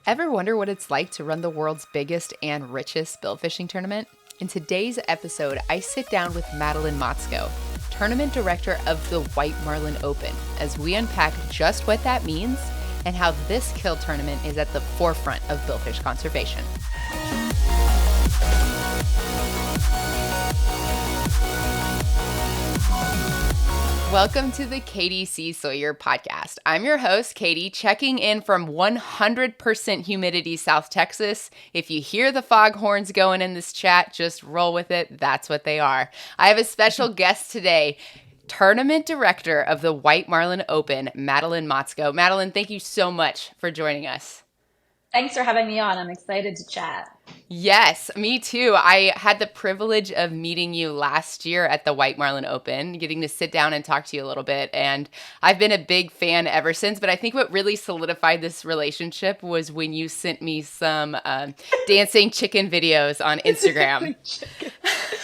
Ever wonder what it's like to run the world's biggest and richest billfishing tournament? In today's episode, I sit down with Madelyne Motsko, tournament director of the White Marlin Open, as we unpack just what that means and how this kill tournament is at the forefront of billfish conservation. Welcome to the Katie C. Sawyer podcast. I'm your host, Katie, checking in from 100% humidity, South Texas. If you hear the foghorns going in this chat, just roll with it. That's what they are. I have a special guest today, tournament director of the White Marlin Open, Madelyne Motsko. Madelyne, thank you so much for joining us. Thanks for having me on. I'm excited to chat. Yes, me too. I had the privilege of meeting you last year at the White Marlin Open, getting to sit down and talk to you a little bit. And I've been a big fan ever since. But I think what really solidified this relationship was when you sent me some dancing chicken videos on Instagram.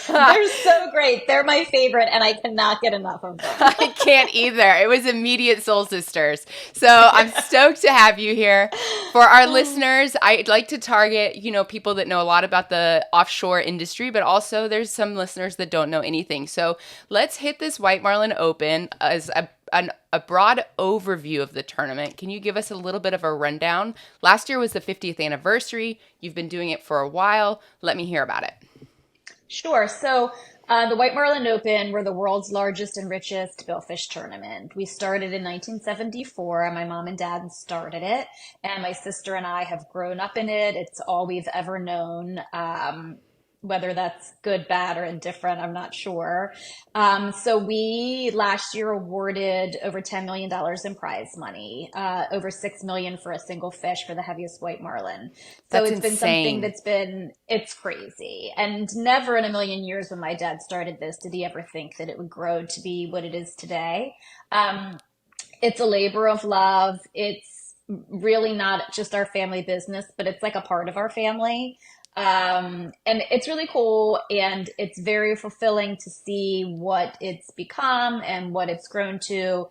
They're so great. They're my favorite, and I cannot get enough of them. I can't either. It was immediate soul sisters. So I'm stoked to have you here. For our listeners, I'd like to target, people that know a lot about the offshore industry, but also there's some listeners that don't know anything. So let's hit this White Marlin Open as a broad overview of the tournament. Can you give us a little bit of a rundown? Last year was the 50th anniversary. You've been doing it for a while. Let me hear about it. Sure. So the White Marlin Open, we're the world's largest and richest billfish tournament. We started in 1974, and my mom and dad started it, and my sister and I have grown up in it. It's all we've ever known. Whether that's good, bad, or indifferent, I'm not sure. So we last year awarded over $10 million in prize money, over $6 million for a single fish for the heaviest white marlin. So That's it's been insane. something it's crazy. And never in a million years when my dad started this did he ever think that it would grow to be what it is today. It's a labor of love. It's really not just our family business, but it's like a part of our family. And it's really cool, and it's very fulfilling to see what it's become and what it's grown to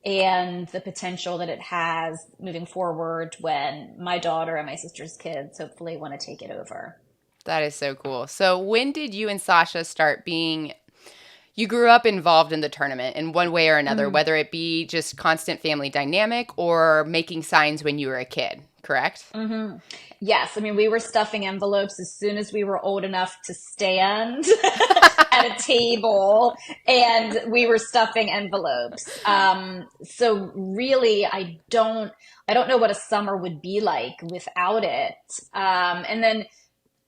and the potential that it has moving forward when my daughter and my sister's kids hopefully want to take it over. That is so cool. So when did you and Sasha start being, you grew up involved in the tournament in one way or another, whether it be just constant family dynamic or making signs when you were a kid, correct? Mm-hmm. Yes. I mean, we were stuffing envelopes as soon as we were old enough to stand at a table, and we were stuffing envelopes. So really, I don't know what a summer would be like without it. And then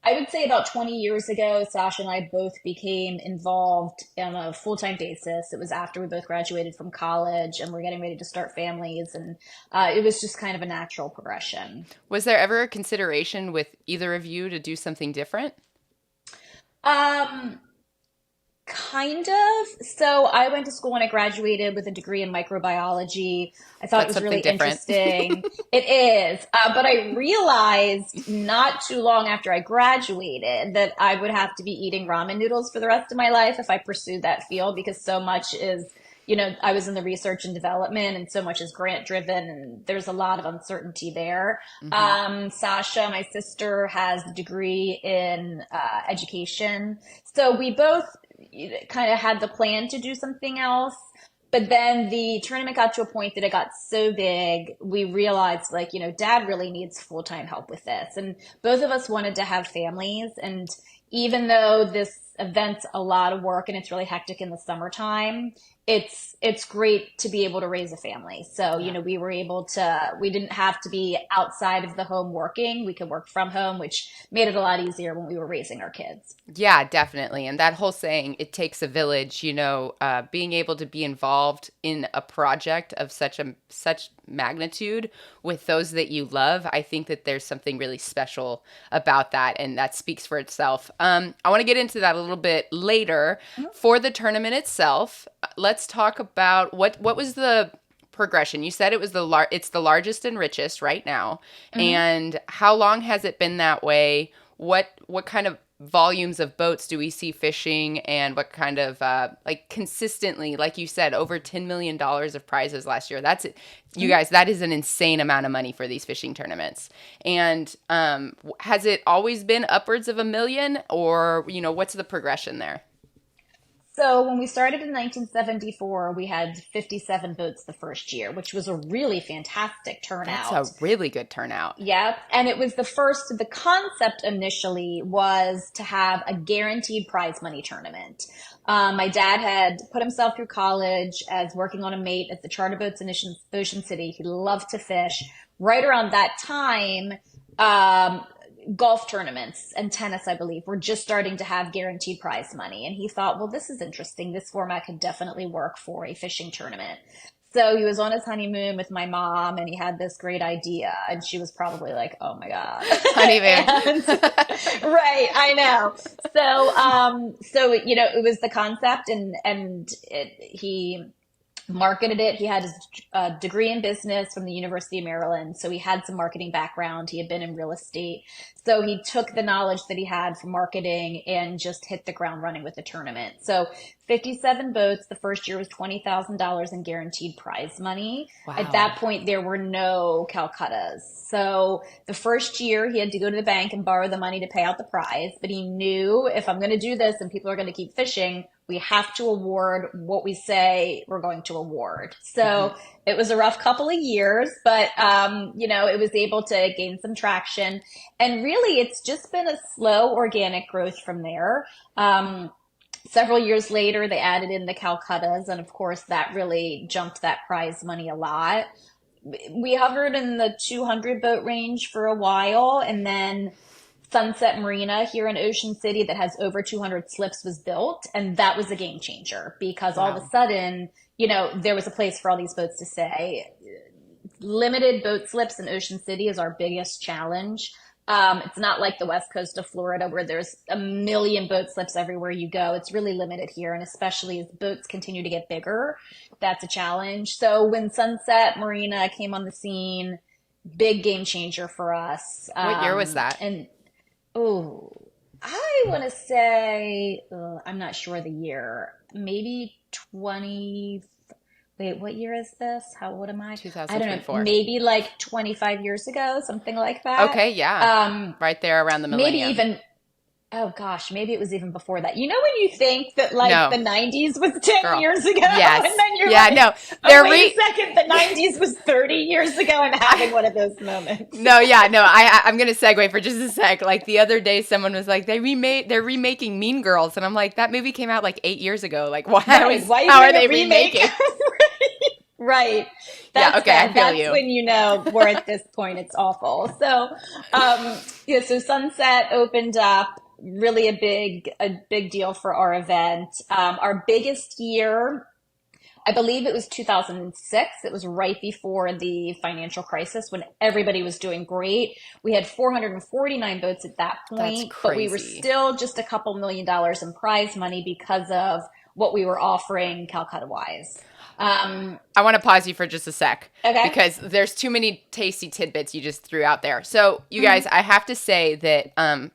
I would say about 20 years ago, Sasha and I both became involved on a full-time basis. It was after we both graduated from college and we're getting ready to start families. And it was just kind of a natural progression. Was there ever a consideration with either of you to do something different? Kind of. So I went to school and I graduated with a degree in microbiology. I thought That's it was really different. Interesting. It is. But I realized not too long after I graduated that I would have to be eating ramen noodles for the rest of my life if I pursued that field, because so much is, I was in the research and development, and so much is grant driven, and there's a lot of uncertainty there. Mm-hmm. Sasha, my sister, has a degree in education. So we both kind of had the plan to do something else. But then the tournament got to a point that it got so big, we realized dad really needs full-time help with this. And both of us wanted to have families. And even though this event's a lot of work and it's really hectic in the summertime, it's great to be able to raise a family. So, we didn't have to be outside of the home working. We could work from home, which made it a lot easier when we were raising our kids. Yeah, definitely. And that whole saying, it takes a village, being able to be involved in a project of such magnitude with those that you love, I think that there's something really special about that, and that speaks for itself. I want to get into that a little bit later. Mm-hmm. For the tournament itself, let's talk about what was the progression. You said it was it's the largest and richest right now. Mm-hmm. And how long has it been that way? What kind of volumes of boats do we see fishing, and what kind of like consistently, like you said, over $10 million of prizes last year? That's you guys, that is an insane amount of money for these fishing tournaments. And has it always been upwards of a million, or what's the progression there? So when we started in 1974, we had 57 boats the first year, which was a really fantastic That's turnout. a really good turnout. Yep. And it was the concept initially was to have a guaranteed prize money tournament. My dad had put himself through college as working on a mate at the charter boats in Ocean City. He loved to fish. Right around that time, golf tournaments and tennis, I believe, were just starting to have guaranteed prize money. And he thought, well, this is interesting. This format could definitely work for a fishing tournament. So he was on his honeymoon with my mom and he had this great idea. And she was probably like, oh my God. Honeymoon. Right, I know. So it was the concept he marketed it. He had his degree in business from the University of Maryland, so he had some marketing background. He had been in real estate. So he took the knowledge that he had from marketing and just hit the ground running with the tournament. So 57 boats. The first year was $20,000 in guaranteed prize money. Wow. At that point, there were no Calcuttas. So the first year he had to go to the bank and borrow the money to pay out the prize. But he knew, if I'm going to do this and people are going to keep fishing, we have to award what we say we're going to award. So it was a rough couple of years, but, it was able to gain some traction. And really, it's just been a slow organic growth from there. Several years later, they added in the Calcuttas, and of course, that really jumped that prize money a lot. We hovered in the 200 boat range for a while, and then Sunset Marina here in Ocean City that has over 200 slips was built, and that was a game changer because all of a sudden, there was a place for all these boats to stay. Limited boat slips in Ocean City is our biggest challenge. It's not like the west coast of Florida where there's a million boat slips everywhere you go. It's really limited here, and especially as boats continue to get bigger, that's a challenge. So when Sunset Marina came on the scene, big game changer for us. What year was that? I want to say, I'm not sure the year, maybe 20. Wait, what year is this? How old am I? 2024. I don't know, maybe like 25 years ago, something like that. Okay, yeah. Right there around the millennium. Maybe even, oh gosh, maybe it was even before that. You know when you think that the 90s was 10 years ago? Yes. And then you're wait a second, the 90s was 30 years ago, and having one of those moments. I'm going to segue for just a sec. Like the other day, someone was like, they're remaking Mean Girls. And I'm like, that movie came out like 8 years ago. Like, how are they remaking? Right. I feel that's you. When we're at this point, it's awful. So, so Sunset opened up, really a big deal for our event. Our biggest year, I believe it was 2006. It was right before the financial crisis when everybody was doing great. We had 449 boats at that point, but we were still just a couple $1 million in prize money because of what we were offering Calcutta-wise. I want to pause you for just a sec. Okay. Because there's too many tasty tidbits you just threw out there. So, you guys, I have to say that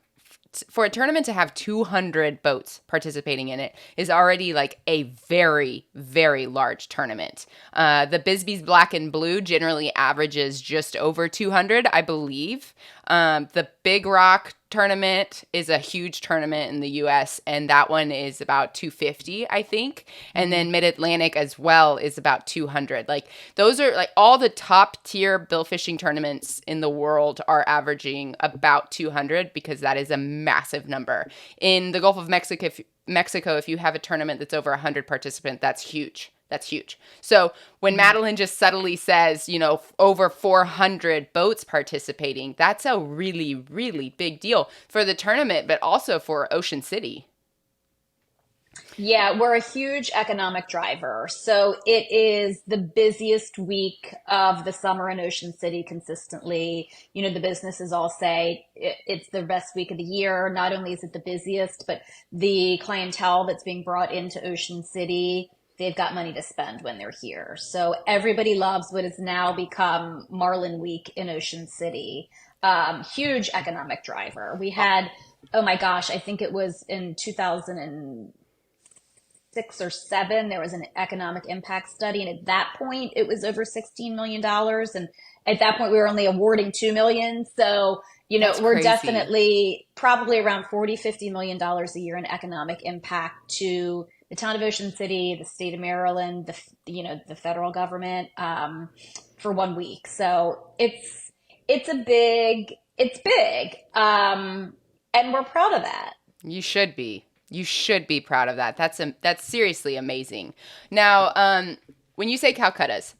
for a tournament to have 200 boats participating in it is already like a very, very large tournament. The Bisbee's Black and Blue generally averages just over 200, I believe. The Big Rock tournament is a huge tournament in the U.S., and that one is about 250, I think. And then Mid-Atlantic as well is about 200. Like, those are like all the top tier bill fishing tournaments in the world are averaging about 200 because that is a massive number. In the Gulf of Mexico, if you have a tournament that's over 100 participants, that's huge. That's huge. So when Madelyne just subtly says, over 400 boats participating, that's a really, really big deal for the tournament, but also for Ocean City. Yeah, we're a huge economic driver. So it is the busiest week of the summer in Ocean City consistently. The businesses all say it's the best week of the year. Not only is it the busiest, but the clientele that's being brought into Ocean City, they've got money to spend when they're here. So everybody loves what has now become Marlin Week in Ocean City. Huge economic driver. We had oh my gosh, I think it was in 2006 or seven, there was an economic impact study. And at that point, it was over $16 million. And at that point, we were only awarding 2 million. So, That's we're crazy. definitely probably around 40, $50 million a year in economic impact to the town of Ocean City, the state of Maryland, the federal government, for 1 week. So it's big. And we're proud of that. You should be. You should be proud of that. That's seriously amazing. Now, when you say Calcuttas,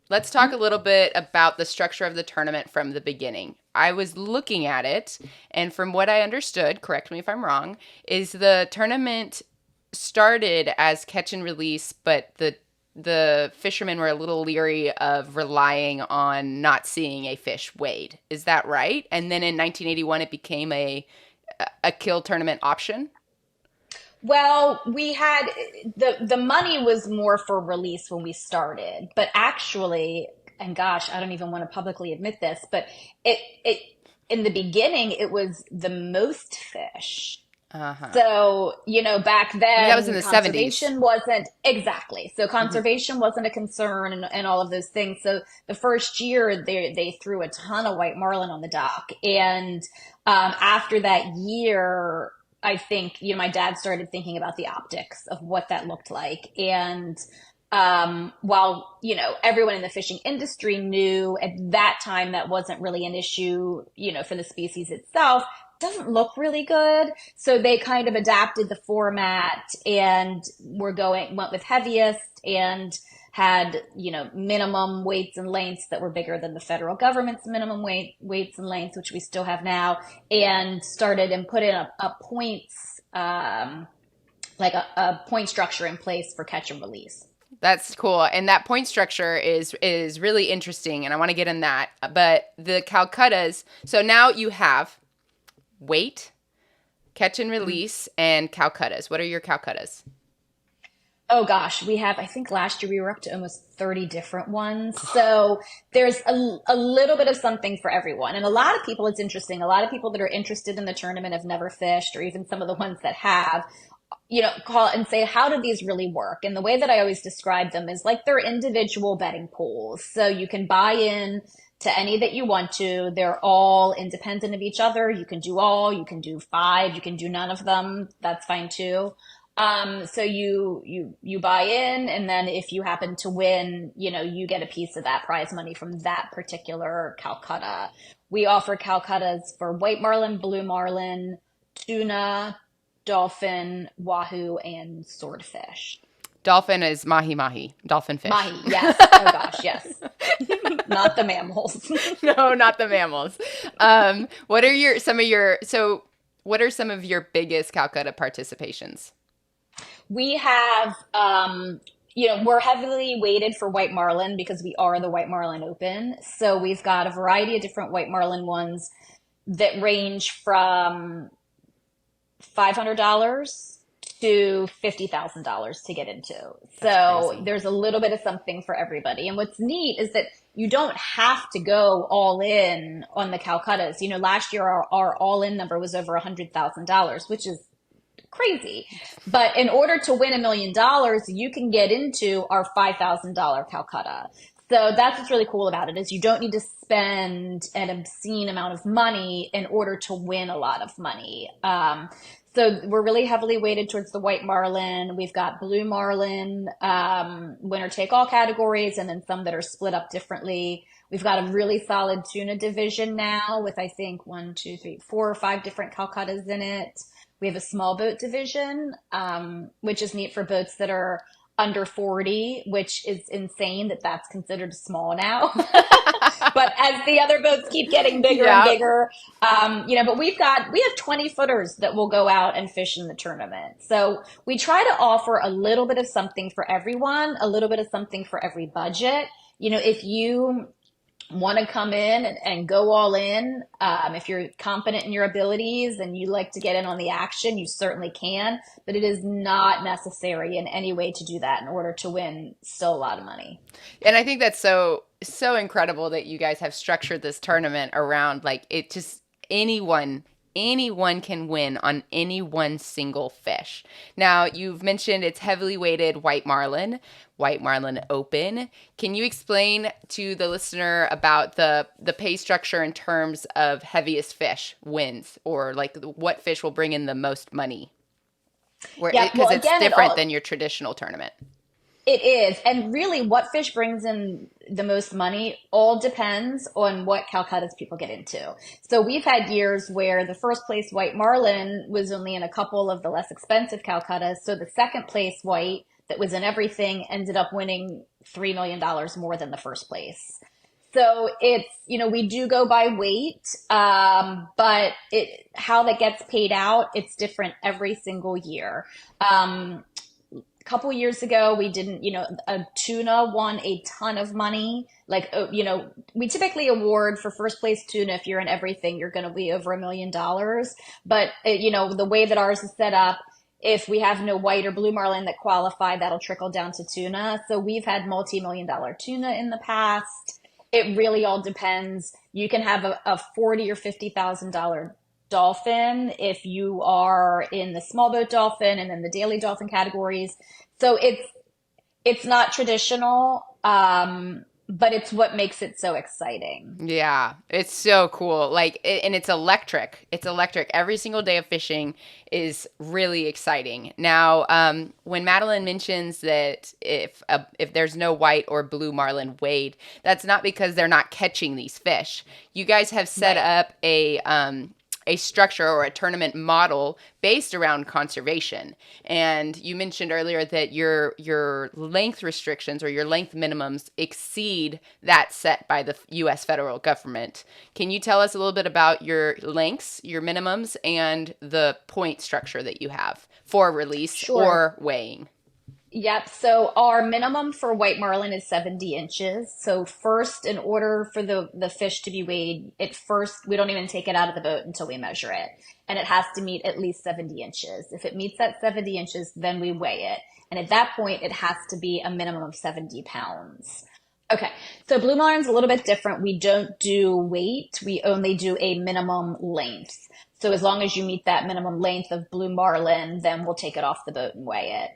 let's talk a little bit about the structure of the tournament from the beginning. I was looking at it, and from what I understood, correct me if I'm wrong, is the tournament started as catch and release, but the fishermen were a little leery of relying on not seeing a fish wade. Is that right? And then in 1981, it became a kill tournament option. Well, we had the money was more for release when we started, but actually, and gosh, I don't even want to publicly admit this, but it in the beginning it was the most fish. Uh huh. So, back I mean, that was in then the 70s. conservation wasn't exactly. So Hmm. conservation wasn't a concern and all of those things. So the first year they threw a ton of white marlin on the dock. And after that year, I think, my dad started thinking about the optics of what that looked like. And while, everyone in the fishing industry knew at that time that wasn't really an issue, for the species itself, doesn't look really good. So they kind of adapted the format and went with heaviest and had, minimum weights and lengths that were bigger than the federal government's minimum weights and lengths, which we still have now, and started and put in a points, like a point structure in place for catch and release. That's cool. And that point structure is really interesting, and I want to get in that. But the Calcuttas, so now you have weight, catch and release, and Calcuttas. What are your Calcuttas? Oh gosh, I think last year we were up to almost 30 different ones. So there's a little bit of something for everyone. And a lot of people, it's interesting, a lot of people that are interested in the tournament have never fished, or even some of the ones that have, call and say, how do these really work? And the way that I always describe them is like they're individual betting pools. So you can buy in to any that you want to. They're all independent of each other. You can do all, you can do five, you can do none of them. That's fine too. So you buy in, and then if you happen to win, you get a piece of that prize money from that particular Calcutta. We offer Calcuttas for white marlin, blue marlin, tuna, dolphin, wahoo, and swordfish. Dolphin is mahi mahi, dolphin fish. Mahi, yes. Oh gosh, yes. Not the mammals. No, not the mammals. What are what are some of your biggest Calcutta participations? We have, we're heavily weighted for white marlin because we are the White Marlin Open. So we've got a variety of different white marlin ones that range from $500 to $50,000 to get into. That's So crazy. there's a little bit of something for everybody. And what's neat is that you don't have to go all in on the Calcuttas. Last year our all in number was over $100,000, which is crazy. But in order to win $1 million, you can get into our $5,000 Calcutta. So that's what's really cool about it is you don't need to spend an obscene amount of money in order to win a lot of money. So we're really heavily weighted towards the white marlin. We've got blue marlin, winner take all categories, and then some that are split up differently. We've got a really solid tuna division now with, I think, 4 or 5 different Calcuttas in it. We have a small boat division, which is neat for boats that are under 40, which is insane that that's considered small now. But as the other boats keep getting bigger and Yeah. bigger, but we have 20 footers that will go out and fish in the tournament. So we try to offer a little bit of something for everyone, a little bit of something for every budget. If you want to come in and go all in, if you're confident in your abilities and you like to get in on the action, you certainly can, but it is not necessary in any way to do that in order to win still a lot of money. And I think that's so incredible that you guys have structured this tournament around like it just anyone anyone can win on any one single fish. Now, you've mentioned it's heavily weighted White Marlin Open. Can you explain to the listener about the pay structure in terms of heaviest fish wins, or like what fish will bring in the most money? Yeah, Because well, it's again, different than your traditional tournament. it is. And really, what fish brings in the most money all depends on what Calcutta's people get into. So we've had years where the first place white marlin was only in a couple of the less expensive Calcuttas. So the second place white that was in everything ended up winning $3 million more than the first place. So it's, we do go by weight, but how that gets paid out, it's different every single year. Couple years ago, we didn't, a tuna won a ton of money. Like, we typically award for first place tuna, if you're in everything, you're going to be over $1 million. But, the way that ours is set up, if we have no white or blue marlin that qualify, that'll trickle down to tuna. So we've had multi-million-dollar tuna in the past. It really all depends. You can have a $40,000 or $50,000 dolphin if you are in the small boat dolphin and then the daily dolphin categories. So it's not traditional, but it's what makes it so exciting. Yeah, it's so cool. And it's electric. It's electric. Every single day of fishing is really exciting. Now, when Madelyne mentions that if there's no white or blue marlin weighed, that's not because they're not catching these fish. You guys have set up a structure or a tournament model based around conservation. And you mentioned earlier that your length restrictions or your length minimums exceed that set by the U.S. federal government. Can you tell us a little bit about your lengths, your minimums, and the point structure that you have for release or weighing? Yep. So our minimum for white marlin is 70 inches. So first, in order for the fish to be weighed, we don't even take it out of the boat until we measure it. And it has to meet at least 70 inches. If it meets that 70 inches, then we weigh it. And at that point, it has to be a minimum of 70 pounds. Okay. So blue marlin's a little bit different. We don't do weight. We only do a minimum length. So as long as you meet that minimum length of blue marlin, then we'll take it off the boat and weigh it.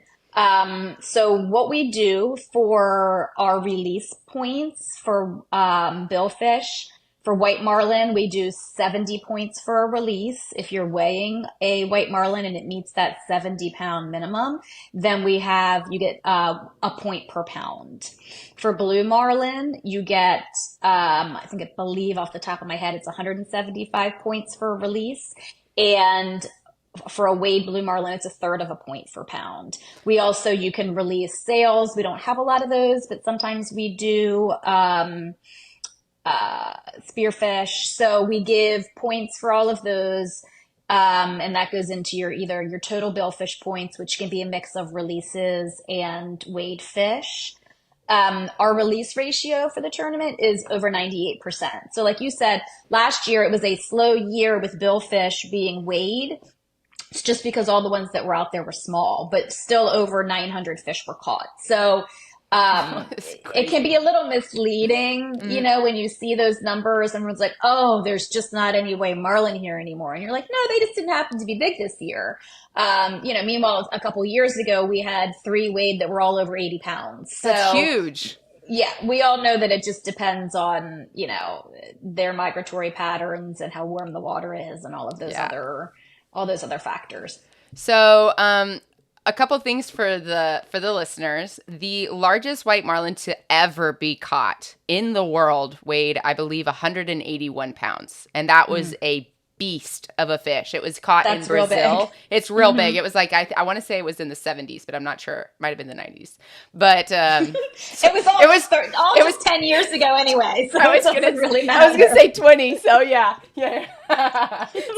So what we do for our release points for billfish, for white marlin, we do 70 points for a release. If you're weighing a white marlin and it meets that 70-pound minimum, then you get a point per pound. For blue marlin, you get, I believe off the top of my head, it's 175 points for a release. And for a weighed blue marlin, it's a third of a point per pound. You can release sails. We don't have a lot of those, but sometimes we do spearfish. So we give points for all of those. And that goes into either your total billfish points, which can be a mix of releases and weighed fish. Our release ratio for the tournament is over 98%. So like you said, last year it was a slow year with billfish being weighed. It's just because all the ones that were out there were small, but still over 900 fish were caught. So it can be a little misleading, when you see those numbers. Everyone's like, oh, there's just not any white marlin here anymore. And you're like, no, they just didn't happen to be big this year. Meanwhile, a couple years ago, we had 3 weighed that were all over 80 pounds. So, that's huge. Yeah, we all know that it just depends on, their migratory patterns and how warm the water is and all those other factors. So, a couple things for the listeners. The largest white marlin to ever be caught in the world weighed, I believe, 181 pounds. And that was a beast of a fish. It was caught in Brazil. It's real big. It was like, I want to say it was in the 70s, but I'm not sure. It might have been the 90s. But it was 10 years ago anyway. So it doesn't really matter. I was going to say 20. So yeah.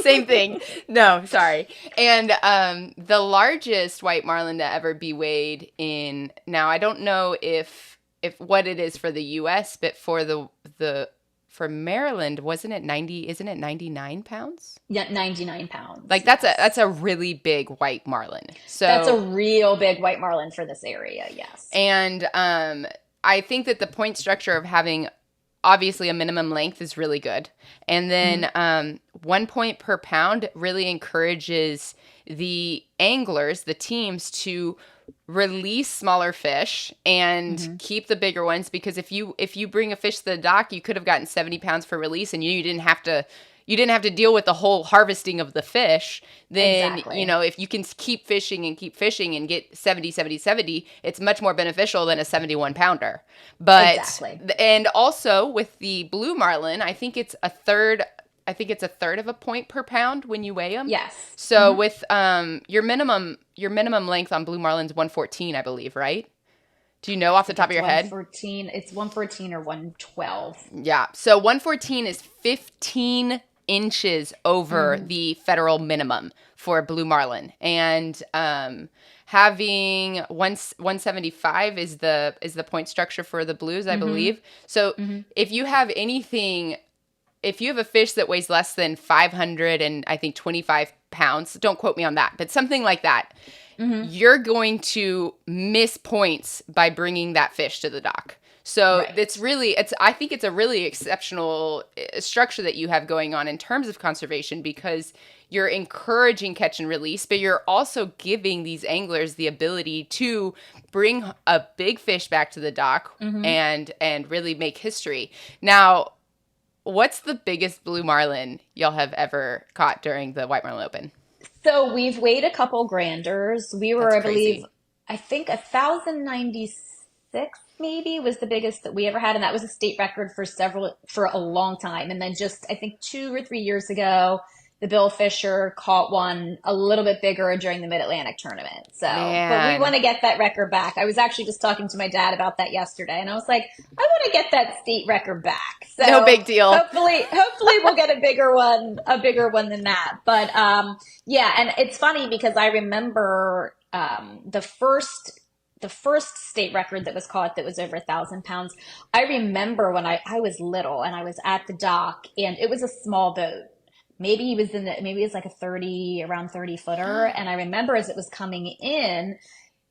Same thing. No, sorry. And the largest white marlin to ever be weighed in, now I don't know if what it is for the US, but for Maryland, isn't it 99 pounds? Yeah, 99 pounds. Like that's a really big white marlin. So that's a real big white marlin for this area, yes. And I think that the point structure of having obviously a minimum length is really good. And then 1 point per pound really encourages the anglers, the teams, to release smaller fish and Hmm. keep the bigger ones, because if you bring a fish to the dock, you could have gotten 70 pounds for release, and you didn't have to deal with the whole harvesting of the fish. Then, Exactly. if you can keep fishing and get 70, 70, 70, it's much more beneficial than a 71 pounder. But, Exactly. and also with the blue marlin, I think it's a third of a point per pound when you weigh them. Yes. So Hmm. with your minimum length on blue marlin's 114, I believe, right? Do you know I off the think top of it's your head? 114. It's 114 or 112. Yeah. So 114 is 15 inches over Hmm. the federal minimum for blue marlin, and having 175 is the point structure for the blues, I Hmm. believe. So Hmm. if you have anything if you have a fish that weighs less than 500 and I think 25 pounds, don't quote me on that, but something like that, Hmm. you're going to miss points by bringing that fish to the dock. So Right. I think it's a really exceptional structure that you have going on in terms of conservation, because you're encouraging catch and release, but you're also giving these anglers the ability to bring a big fish back to the dock Hmm. and really make history. Now, what's the biggest blue marlin y'all have ever caught during the White Marlin Open? So we've weighed a couple granders. We were, That's I believe, crazy. I think 1,096 maybe was the biggest that we ever had, and that was a state record for a long time. And then just I think 2 or 3 years ago, the Bill Fisher caught one a little bit bigger during the Mid-Atlantic tournament. So, but we want Man, to get that record back. I was actually just talking to my dad about that yesterday, and I was like, I want to get that state record back. no So big deal. hopefully we'll get a bigger one than that. But yeah, and it's funny because I remember the first state record that was caught that was over 1,000 pounds. I remember when I was little and I was at the dock and it was a small boat. Maybe it was like a 30, around 30 footer. And I remember as it was coming in,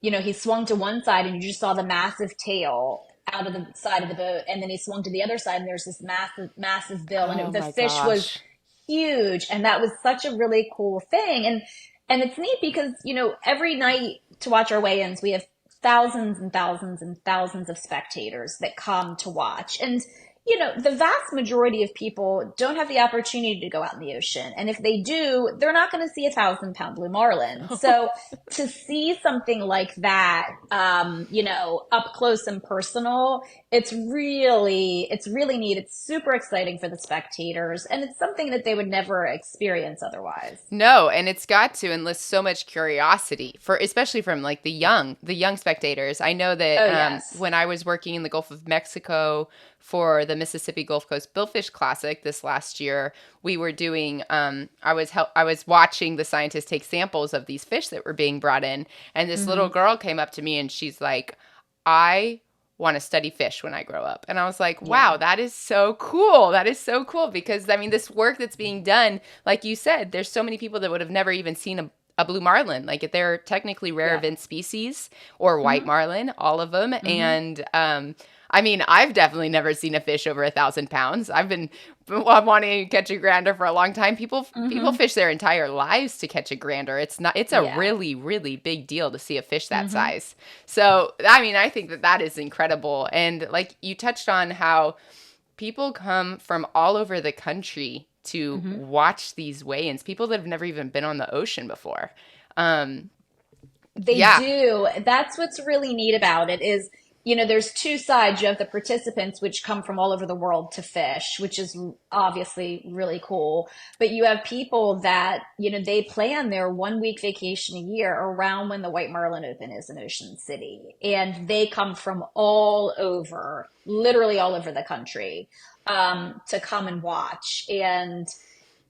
he swung to one side and you just saw the massive tail out of the side of the boat. And then he swung to the other side and there's this massive, massive bill. And Oh the my fish was gosh. huge. And that was such a really cool thing. And it's neat because, every night to watch our weigh-ins, we have thousands and thousands and thousands of spectators that come to watch. And the vast majority of people don't have the opportunity to go out in the ocean. And if they do, they're not going to see 1,000 pound blue marlin. So to see something like that, up close and personal, it's really neat. It's super exciting for the spectators. And it's something that they would never experience otherwise. No, and it's got to enlist so much curiosity, for especially from like the young spectators. I know that Oh, yes. when I was working in the Gulf of Mexico for the Mississippi Gulf Coast Billfish Classic this last year, we were doing. I was watching the scientists take samples of these fish that were being brought in, and this little Hmm. girl came up to me and she's like, "I want to study fish when I grow up." And I was like, wow, Yeah. that is so cool. That is so cool, because I mean, this work that's being done, like you said, there's so many people that would have never even seen a blue marlin. Like, they're technically rare Yeah. event species, or white Hmm. marlin, all of them. Hmm. And I mean, I've definitely never seen a fish over 1,000 pounds. I've been wanting to catch a grander for a long time. People Hmm. fish their entire lives to catch a grander. It's a Yeah. really, really big deal to see a fish that Hmm. size. So, I mean, I think that is incredible. And like you touched on, how people come from all over the country to Hmm. watch these weigh-ins, people that have never even been on the ocean before. Um, They yeah. do. That's what's really neat about it is, there's two sides. You have the participants, which come from all over the world to fish, which is obviously really cool. But you have people that, they plan their 1 week vacation a year around when the White Marlin Open is in Ocean City. And they come from all over, literally all over the country, to come and watch. And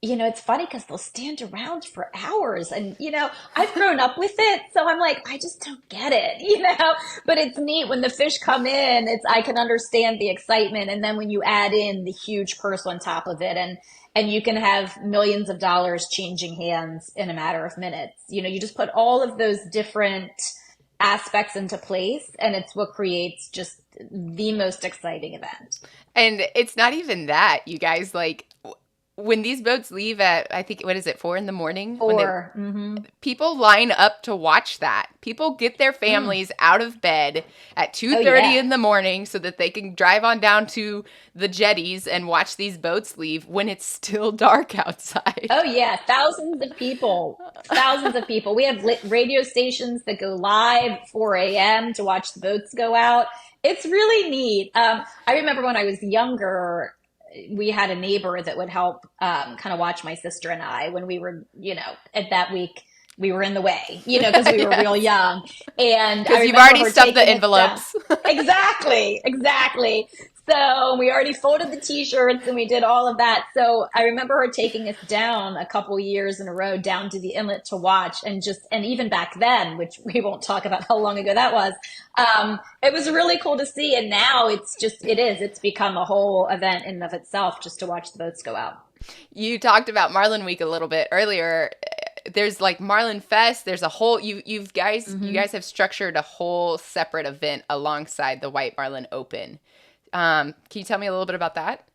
it's funny because they'll stand around for hours and, I've grown up with it. So I'm like, I just don't get it, but it's neat when the fish come in, I can understand the excitement. And then when you add in the huge purse on top of it and you can have millions of dollars changing hands in a matter of minutes, you just put all of those different aspects into place and it's what creates just the most exciting event. And it's not even that, you guys. Like, when these boats leave at, I think, what is it, 4 in the morning? When Or, mm-hmm. people line up to watch that. People get their families out of bed at Oh 2:30 yeah. in the morning so that they can drive on down to the jetties and watch these boats leave when it's still dark outside. Oh yeah, thousands of people. Thousands of people. We have radio stations that go live at 4 a.m. to watch the boats go out. It's really neat. I remember when I was younger, we had a neighbor that would help kind of watch my sister and I when we were, at that week we were in the way, because we were real Yes. young. And I Because you've remember already her stuffed the taking us down. envelopes. Exactly, exactly. So we already folded the t-shirts and we did all of that. So I remember her taking us down a couple years in a row down to the inlet to watch and even back then, which we won't talk about how long ago that was, it was really cool to see. And now it's become a whole event in and of itself just to watch the boats go out. You talked about Marlin Week a little bit earlier. There's like Marlin Fest. There's a whole you guys have structured a whole separate event alongside the White Marlin Open. Can you tell me a little bit about that?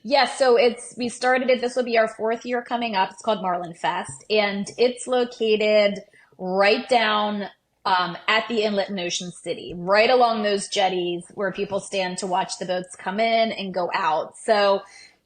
Yes, so we started it. This will be our fourth year coming up. It's called Marlin Fest, and it's located right down at the inlet in Ocean City, right along those jetties where people stand to watch the boats come in and go out. So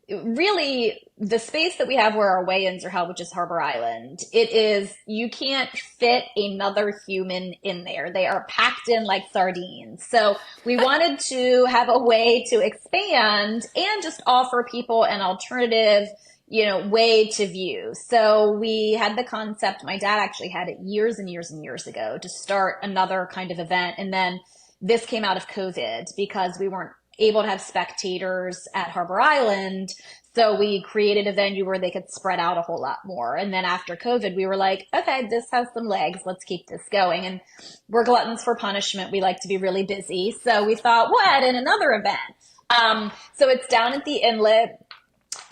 really the space that we have where our weigh-ins are held, which is Harbor Island, you can't fit another human in there. They are packed in like sardines. So we wanted to have a way to expand and just offer people an alternative, way to view. So we had the concept, my dad actually had it years and years and years ago to start another kind of event. And then this came out of COVID because we weren't able to have spectators at Harbor Island. So we created a venue where they could spread out a whole lot more. And then after COVID, we were like, okay, this has some legs. Let's keep this going. And we're gluttons for punishment. We like to be really busy. So we thought, we'll add in another event. So it's down at the inlet.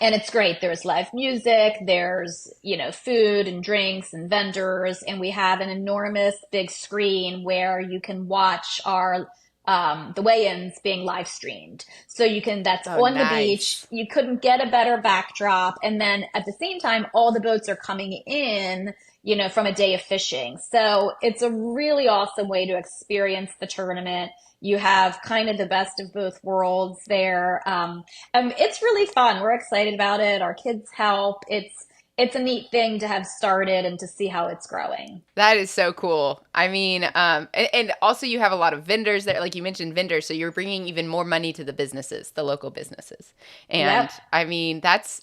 And it's great. There's live music, there's, food and drinks and vendors. And we have an enormous big screen where you can watch the weigh-ins being live streamed. So that's Oh, on the nice. beach. You couldn't get a better backdrop. And then at the same time, all the boats are coming in, from a day of fishing. So it's a really awesome way to experience the tournament. You have kind of the best of both worlds there. It's really fun. We're excited about it. Our kids help. It's a neat thing to have started and to see how it's growing. That is so cool. I mean, and also you have a lot of vendors there, like you mentioned vendors, so you're bringing even more money to the businesses, the local businesses. And Yep. I mean, that's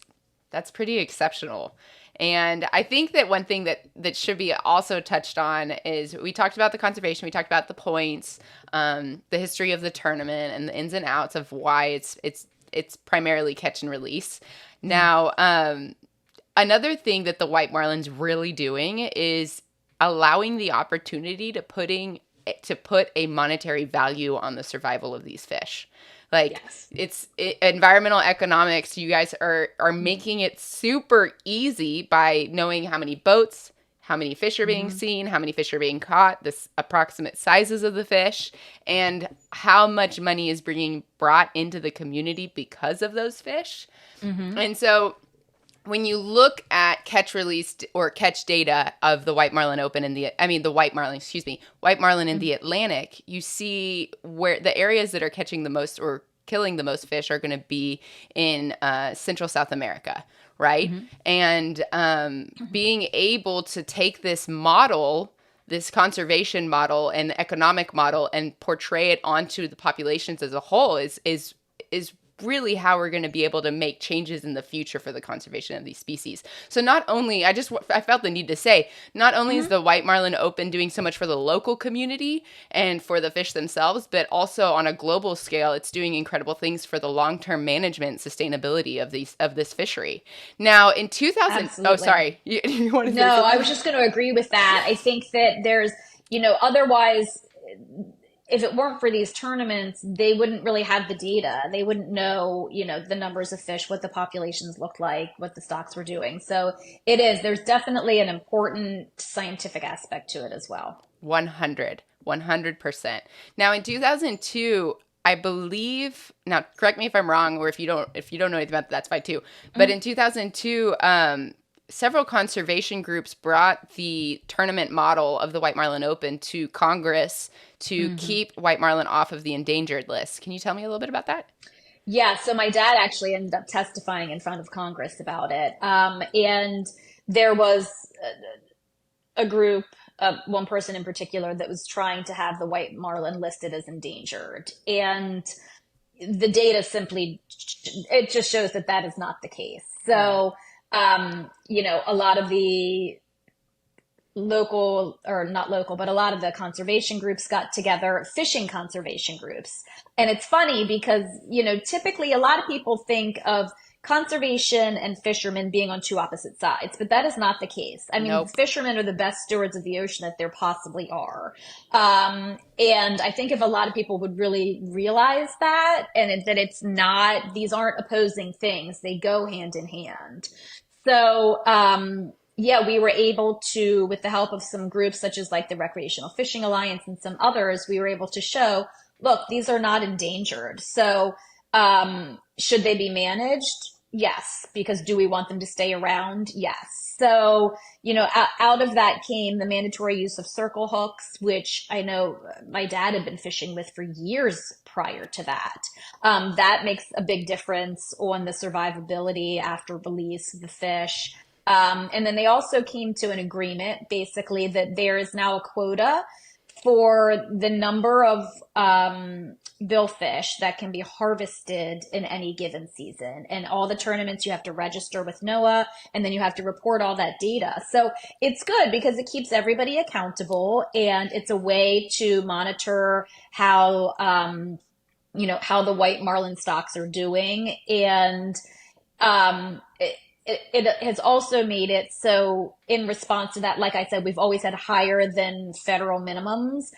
pretty exceptional. And I think that one thing that should be also touched on is we talked about the conservation, we talked about the points, the history of the tournament, and the ins and outs of why it's primarily catch and release. Now, another thing that the White Marlin's really doing is allowing the opportunity to put a monetary value on the survival of these fish. Like Yes. environmental economics. You guys are making it super easy by knowing how many boats, how many fish are being Hmm. seen, how many fish are being caught, the approximate sizes of the fish, and how much money is being brought into the community because of those fish. Hmm. And so when you look at catch released or catch data of the White Marlin Open and the White Marlin, White Marlin in the Atlantic, you see where the areas that are catching the most or killing the most fish are going to be in Central South America, right? Hmm. And being able to take this model, this conservation model and the economic model, and portray it onto the populations as a whole is really how we're going to be able to make changes in the future for the conservation of these species. So not only, I felt the need to say, not only is the White Marlin Open doing so much for the local community and for the fish themselves, but also on a global scale, it's doing incredible things for the long-term management sustainability of this fishery. Now in 2000, oh, Absolutely. sorry, you want to say No, I something? was just going to agree with that. I think that otherwise, if it weren't for these tournaments, they wouldn't really have the data. They wouldn't know, the numbers of fish, what the populations look like, what the stocks were doing. So there's definitely an important scientific aspect to it as well. 100%. Now in 2002, I believe, now correct me if I'm wrong, or if you don't know anything about that, that's fine too. But in 2002, several conservation groups brought the tournament model of the White Marlin Open to Congress to Mm-hmm. keep white marlin off of the endangered list. Can you tell me a little bit about that? Yeah, so my dad actually ended up testifying in front of Congress about it. And there was a group, one person in particular, that was trying to have the white marlin listed as endangered. And the data simply, it just shows that that is not the case. Right. So, a lot of the local, or not local, but a lot of the conservation groups got together, fishing conservation groups. And it's funny because, typically a lot of people think of conservation and fishermen being on two opposite sides, but that is not the case. I mean, Nope. fishermen are the best stewards of the ocean that there possibly are. And I think if a lot of people would really realize that, and that it's not, these aren't opposing things, they go hand in hand. So, yeah, we were able to, with the help of some groups such as like the Recreational Fishing Alliance and some others, we were able to show, look, these are not endangered. So, should they be managed? Yes. Because do we want them to stay around? Yes. So, out of that came the mandatory use of circle hooks, which I know my dad had been fishing with for years prior to that. That makes a big difference on the survivability after release of the fish. And then they also came to an agreement, basically, that there is now a quota for the number of billfish that can be harvested in any given season. And all the tournaments you have to register with NOAA, and then you have to report all that data. So it's good because it keeps everybody accountable, and it's a way to monitor how the white marlin stocks are doing. And it has also made it so, in response to that, like I said, we've always had higher than federal minimums,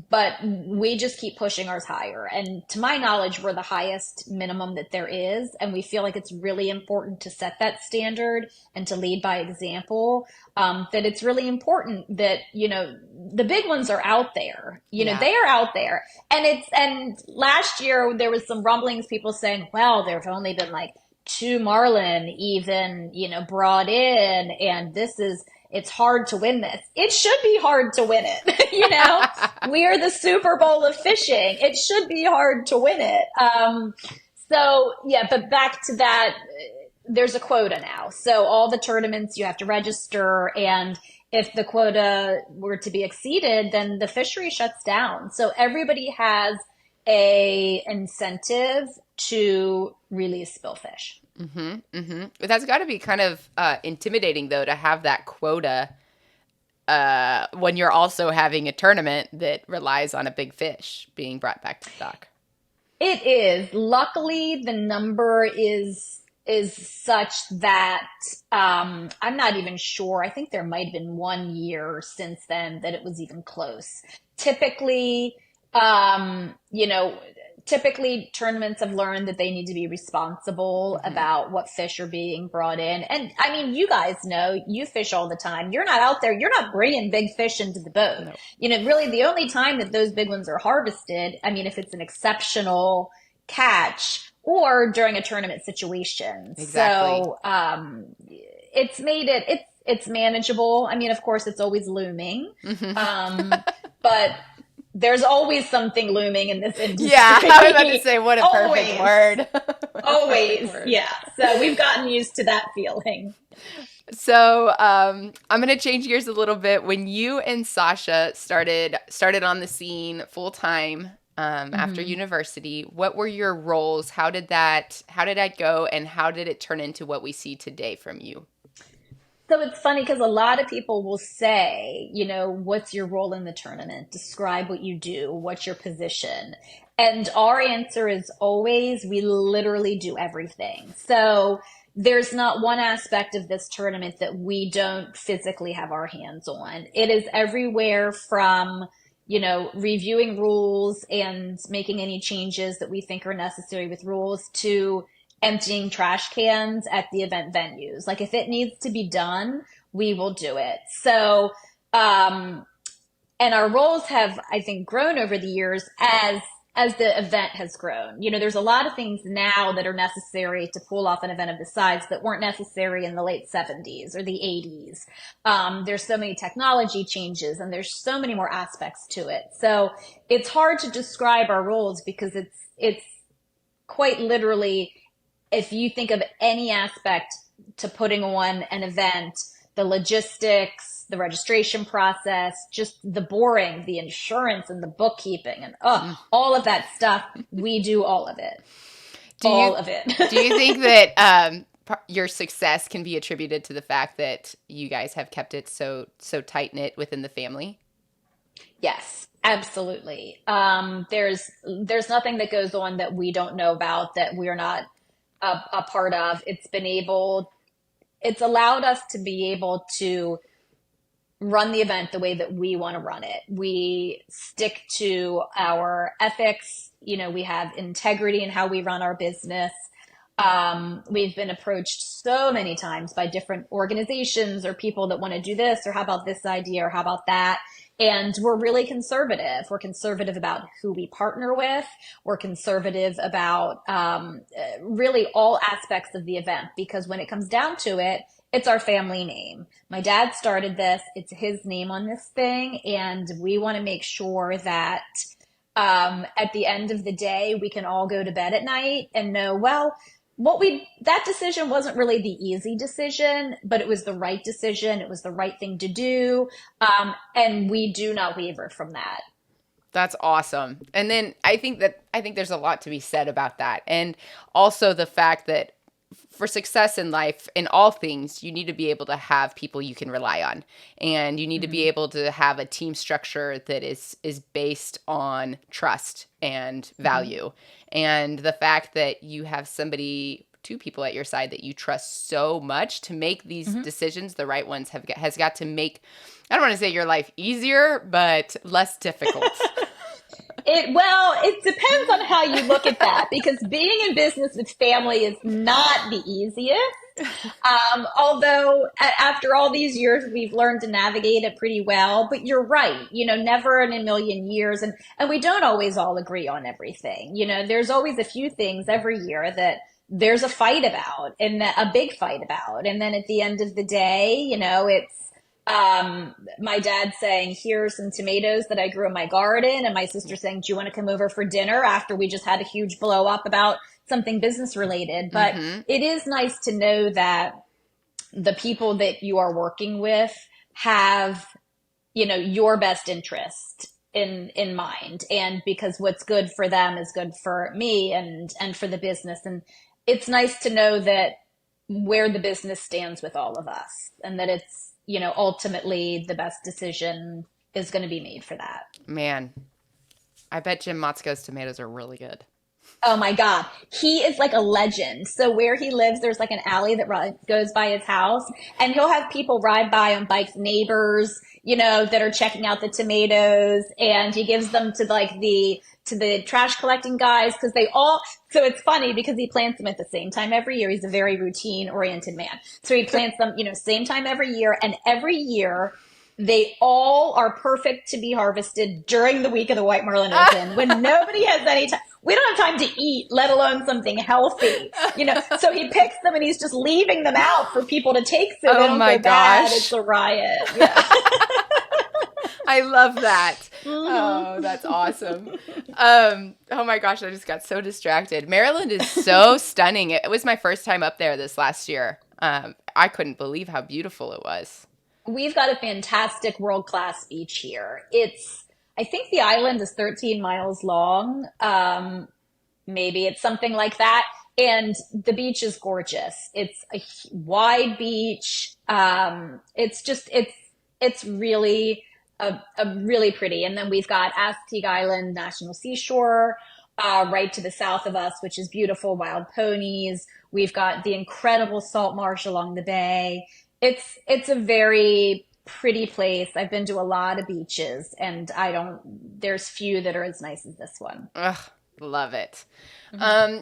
but we just keep pushing ours higher. And to my knowledge, we're the highest minimum that there is, and we feel like it's really important to set that standard and to lead by example. That it's really important that the big ones are out there. Yeah. They are out there, and last year there was some rumblings, people saying, well, there have only been like two marlin even, brought in, and it's hard to win this. It should be hard to win it. We are the Super Bowl of fishing. It should be hard to win it. So yeah, but back to that, there's a quota now. So all the tournaments you have to register, and if the quota were to be exceeded, then the fishery shuts down. So everybody has a incentive to release billfish. But that's got to be kind of intimidating, though, to have that quota when you're also having a tournament that relies on a big fish being brought back to stock. It is. Luckily, the number is such that I'm not even sure. I think there might have been 1 year since then that it was even close. Typically, um, you know, typically tournaments have learned that they need to be responsible Hmm. about what fish are being brought in. And I mean, you guys know, you fish all the time. You're not out there, you're not bringing big fish into the boat. No. Really the only time that those big ones are harvested, I mean, if it's an exceptional catch or during a tournament situation. Exactly. So, it's made it's manageable. I mean, of course, it's always looming. Um, but there's always something looming in this Yeah, I was about to industry. say, what a perfect Always. word. What a perfect Always. word. Yeah. So we've gotten used to that feeling. So I'm gonna change gears a little bit. When you and Sasha started on the scene full time after Mhm. university, what were your roles? How did that go, and how did it turn into what we see today from you? So it's funny because a lot of people will say, what's your role in the tournament? Describe what you do. What's your position? And our answer is always, we literally do everything. So there's not one aspect of this tournament that we don't physically have our hands on. It is everywhere from, reviewing rules and making any changes that we think are necessary with rules to emptying trash cans at the event venues. Like if it needs to be done, we will do it. So, and our roles have, I think, grown over the years as as the event has grown. There's a lot of things now that are necessary to pull off an event of the size that weren't necessary in the late 70s or the 80s. There's so many technology changes and there's so many more aspects to it. So it's hard to describe our roles because it's quite literally, if you think of any aspect to putting on an event, the logistics, the registration process, just the boring, the insurance and the bookkeeping and all of that stuff, we do all of it. Of it. Do you think that your success can be attributed to the fact that you guys have kept it so tight-knit within the family? Yes, absolutely. There's nothing that goes on that we don't know about, that we're not a part of. It's allowed us to be able to run the event the way that we want to run it. We stick to our ethics. We have integrity in how we run our business. We've been approached so many times by different organizations or people that want to do this, or how about this idea, or how about that. And we're really conservative. We're conservative about who we partner with. We're conservative about really all aspects of the event, because when it comes down to it, it's our family name. My dad started this. It's his name on this thing. And we want to make sure that at the end of the day, we can all go to bed at night and know, well, that decision wasn't really the easy decision, but it was the right decision. It was the right thing to do. And we do not waver from that. That's awesome. And then I think there's a lot to be said about that. And also the fact that for success in life, in all things, you need to be able to have people you can rely on. And you need to be able to have a team structure that is based on trust and value. And the fact that you have two people at your side that you trust so much to make these decisions, the right ones, has got to make, I don't want to say your life easier, but less difficult. It depends on how you look at that, because being in business with family is not the easiest. Although after all these years, we've learned to navigate it pretty well. But you're right, never in a million years. And we don't always all agree on everything. There's always a few things every year that there's a fight about, and a big fight about. And then at the end of the day, it's my dad saying, here's some tomatoes that I grew in my garden. And my sister saying, do you want to come over for dinner, after we just had a huge blow up about something business related. But it is nice to know that the people that you are working with have, your best interest in mind. And because what's good for them is good for me and for the business. And it's nice to know that where the business stands with all of us, and that it's, ultimately the best decision is going to be made for that. Man, I bet Jim Motsko's tomatoes are really good. Oh my God. He is like a legend. So where he lives, there's like an alley that goes by his house, and he'll have people ride by on bikes, neighbors, that are checking out the tomatoes, and he gives them to the trash collecting guys, because so it's funny because he plants them at the same time every year. He's a very routine oriented man. So he plants them, same time every year, and every year they all are perfect to be harvested during the week of the White Marlin Open, when nobody has any time. We don't have time to eat, let alone something healthy, So he picks them and he's just leaving them out for people to take, so they don't go bad. It's a riot. Yeah. I love that. Oh, that's awesome. Oh my gosh, I just got so distracted. Maryland is so stunning. It was my first time up there this last year. I couldn't believe how beautiful it was. We've got a fantastic world-class beach here. I think the island is 13 miles long. Maybe it's something like that. And the beach is gorgeous. It's a wide beach. It's really a really pretty. And then we've got Astig Island National Seashore right to the south of us, which is beautiful, wild ponies. We've got the incredible salt marsh along the bay. It's a very pretty place. I've been to a lot of beaches, and there's few that are as nice as this one. Ugh, love it.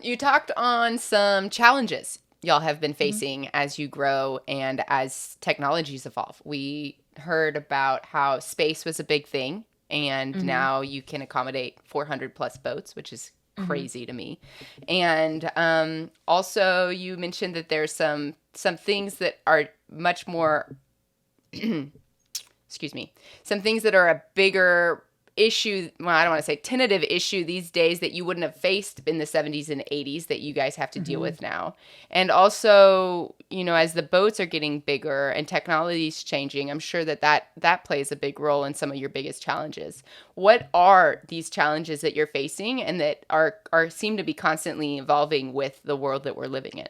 You talked on some challenges y'all have been facing as you grow and as technologies evolve. We heard about how space was a big thing and Mm-hmm. now you can accommodate 400 plus boats, which is Mm-hmm. crazy to me. And also, you mentioned that there's some things that are much more excuse me, some things that are a bigger issue. Well, I don't want to say tentative issue these days that you wouldn't have faced in the 70s and 80s that you guys have to deal Mm-hmm. with now. And also, as the boats are getting bigger and technology is changing, I'm sure that plays a big role in some of your biggest challenges. What are these challenges that you're facing and that are seem to be constantly evolving with the world that we're living in?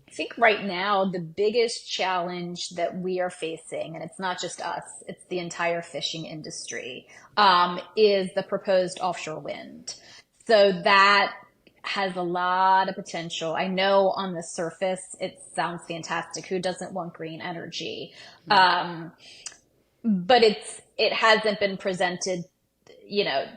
I think right now the biggest challenge that we are facing, and it's not just us, it's the entire fishing industry, is the proposed offshore wind. So that has a lot of potential. I know on the surface it sounds fantastic. Who doesn't want green energy? Hmm. Um, but it hasn't been presented,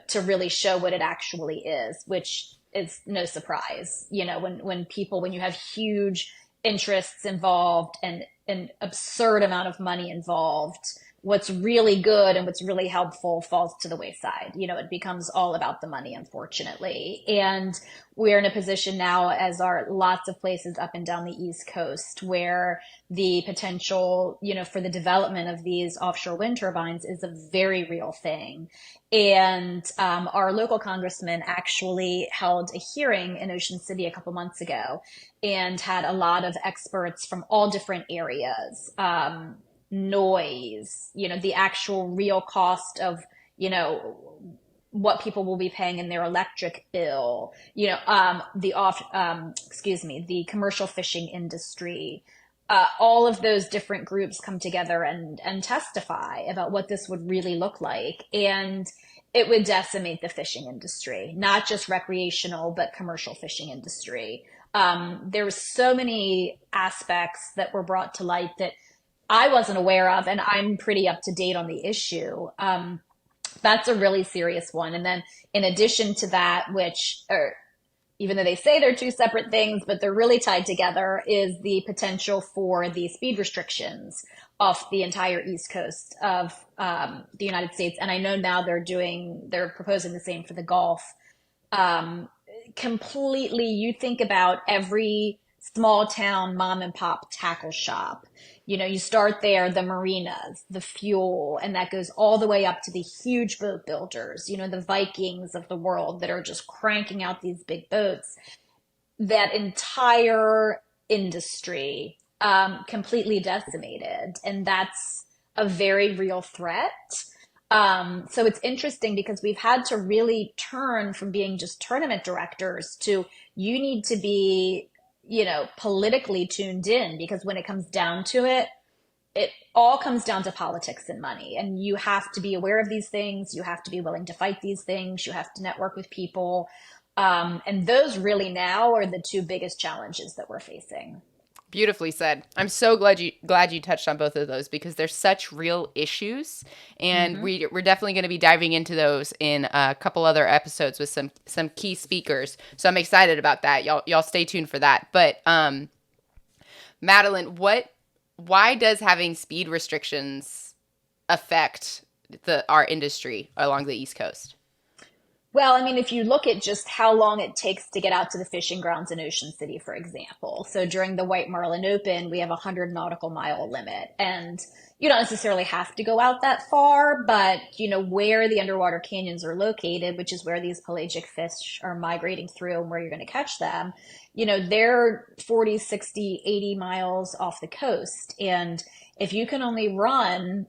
to really show what it actually is, which is no surprise. When you have huge interests involved and an absurd amount of money involved, what's really good and what's really helpful falls to the wayside. It becomes all about the money, unfortunately. And we're in a position now, as are lots of places up and down the East Coast, where the potential, for the development of these offshore wind turbines is a very real thing. And our local congressman actually held a hearing in Ocean City a couple months ago and had a lot of experts from all different areas, noise, the actual real cost of, you know, what people will be paying in their electric bill, the commercial fishing industry. All of those different groups come together and testify about what this would really look like. And it would decimate the fishing industry, not just recreational, but commercial fishing industry. There were so many aspects that were brought to light that I wasn't aware of, and I'm pretty up to date on the issue. That's a really serious one. And then in addition to that, even though they say they're two separate things, but they're really tied together, is the potential for the speed restrictions off the entire east coast of the United States. And I know now they're proposing the same for the Gulf. um, Completely, you think about every small town mom and pop tackle shop. You start there, the marinas, the fuel, and that goes all the way up to the huge boat builders, the Vikings of the world that are just cranking out these big boats. That entire industry completely decimated. And that's a very real threat. So it's interesting because we've had to really turn from being just tournament directors to you need to be, politically tuned in, because when it comes down to it, it all comes down to politics and money. And you have to be aware of these things. You have to be willing to fight these things. You have to network with people. And those really now are the two biggest challenges that we're facing. Beautifully said. I'm so glad you touched on both of those because they're such real issues, and Hmm. we're definitely going to be diving into those in a couple other episodes with some key speakers. So I'm excited about that. Y'all stay tuned for that. But Madelyne, why does having speed restrictions affect our industry along the East Coast? Well, I mean, if you look at just how long it takes to get out to the fishing grounds in Ocean City, for example. So during the White Marlin Open, we have a 100 nautical mile limit. And you don't necessarily have to go out that far, but where the underwater canyons are located, which is where these pelagic fish are migrating through and where you're going to catch them, they're 40, 60, 80 miles off the coast. And if you can only run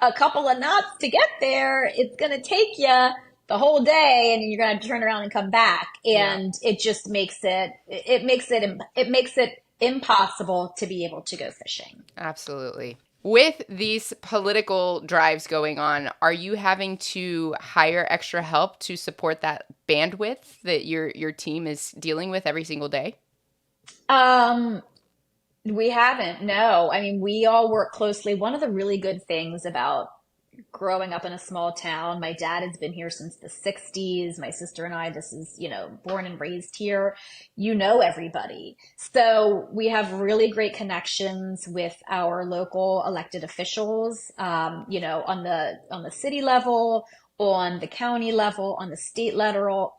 a couple of knots to get there, it's going to take you the whole day, and you're going to turn around and come back. Yeah, And it just makes it impossible to be able to go fishing. absolutely. With these political drives going on, are you having to hire extra help to support that bandwidth that your team is dealing with every single day? Um, we haven't, no. I mean, we all work closely. One of the really good things about growing up in a small town. My dad has been here since the 60s. My sister and I, this is, born and raised here. You know everybody. So we have really great connections with our local elected officials, on the city level, on the county level, on the state level,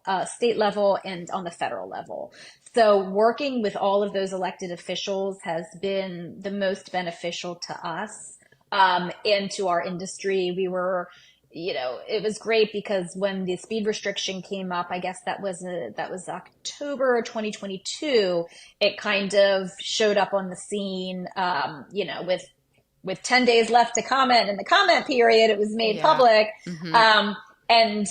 and on the federal level. So working with all of those elected officials has been the most beneficial to us, and to our industry. It was great because when the speed restriction came up, I guess that was October 2022, it kind of showed up on the scene, with 10 days left to comment in the comment period, it was made Yeah. public. Hmm. And,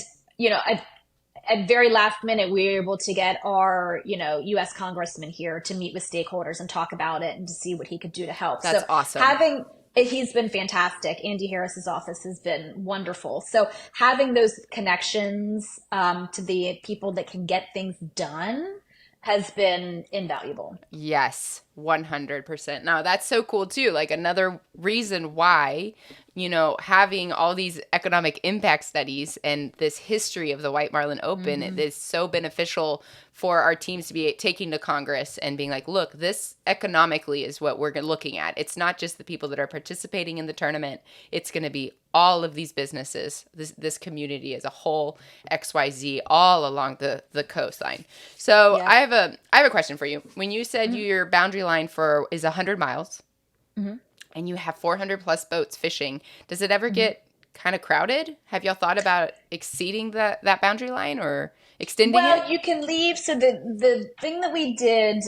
at very last minute, we were able to get our, U.S. congressman here to meet with stakeholders and talk about it and to see what he could do to help. That's So awesome. he's been fantastic. Andy Harris's office has been wonderful. So having those connections, to the people that can get things done has been invaluable. Yes, 100%. Now, that's so cool too. Like another reason why, having all these economic impact studies and this history of the White Marlin Open is so beneficial for our teams to be taking to Congress and being like, look, this economically is what we're looking at. It's not just the people that are participating in the tournament. It's going to be all of these businesses, this community as a whole, XYZ, all along the coastline. So Yeah. I have a question for you. When you said your boundary line is 100 miles, Mhm. and you have 400 plus boats fishing, does it ever Mhm. get kind of crowded? Have y'all thought about exceeding that boundary line or extending it? Well, you can leave. So the thing that we did,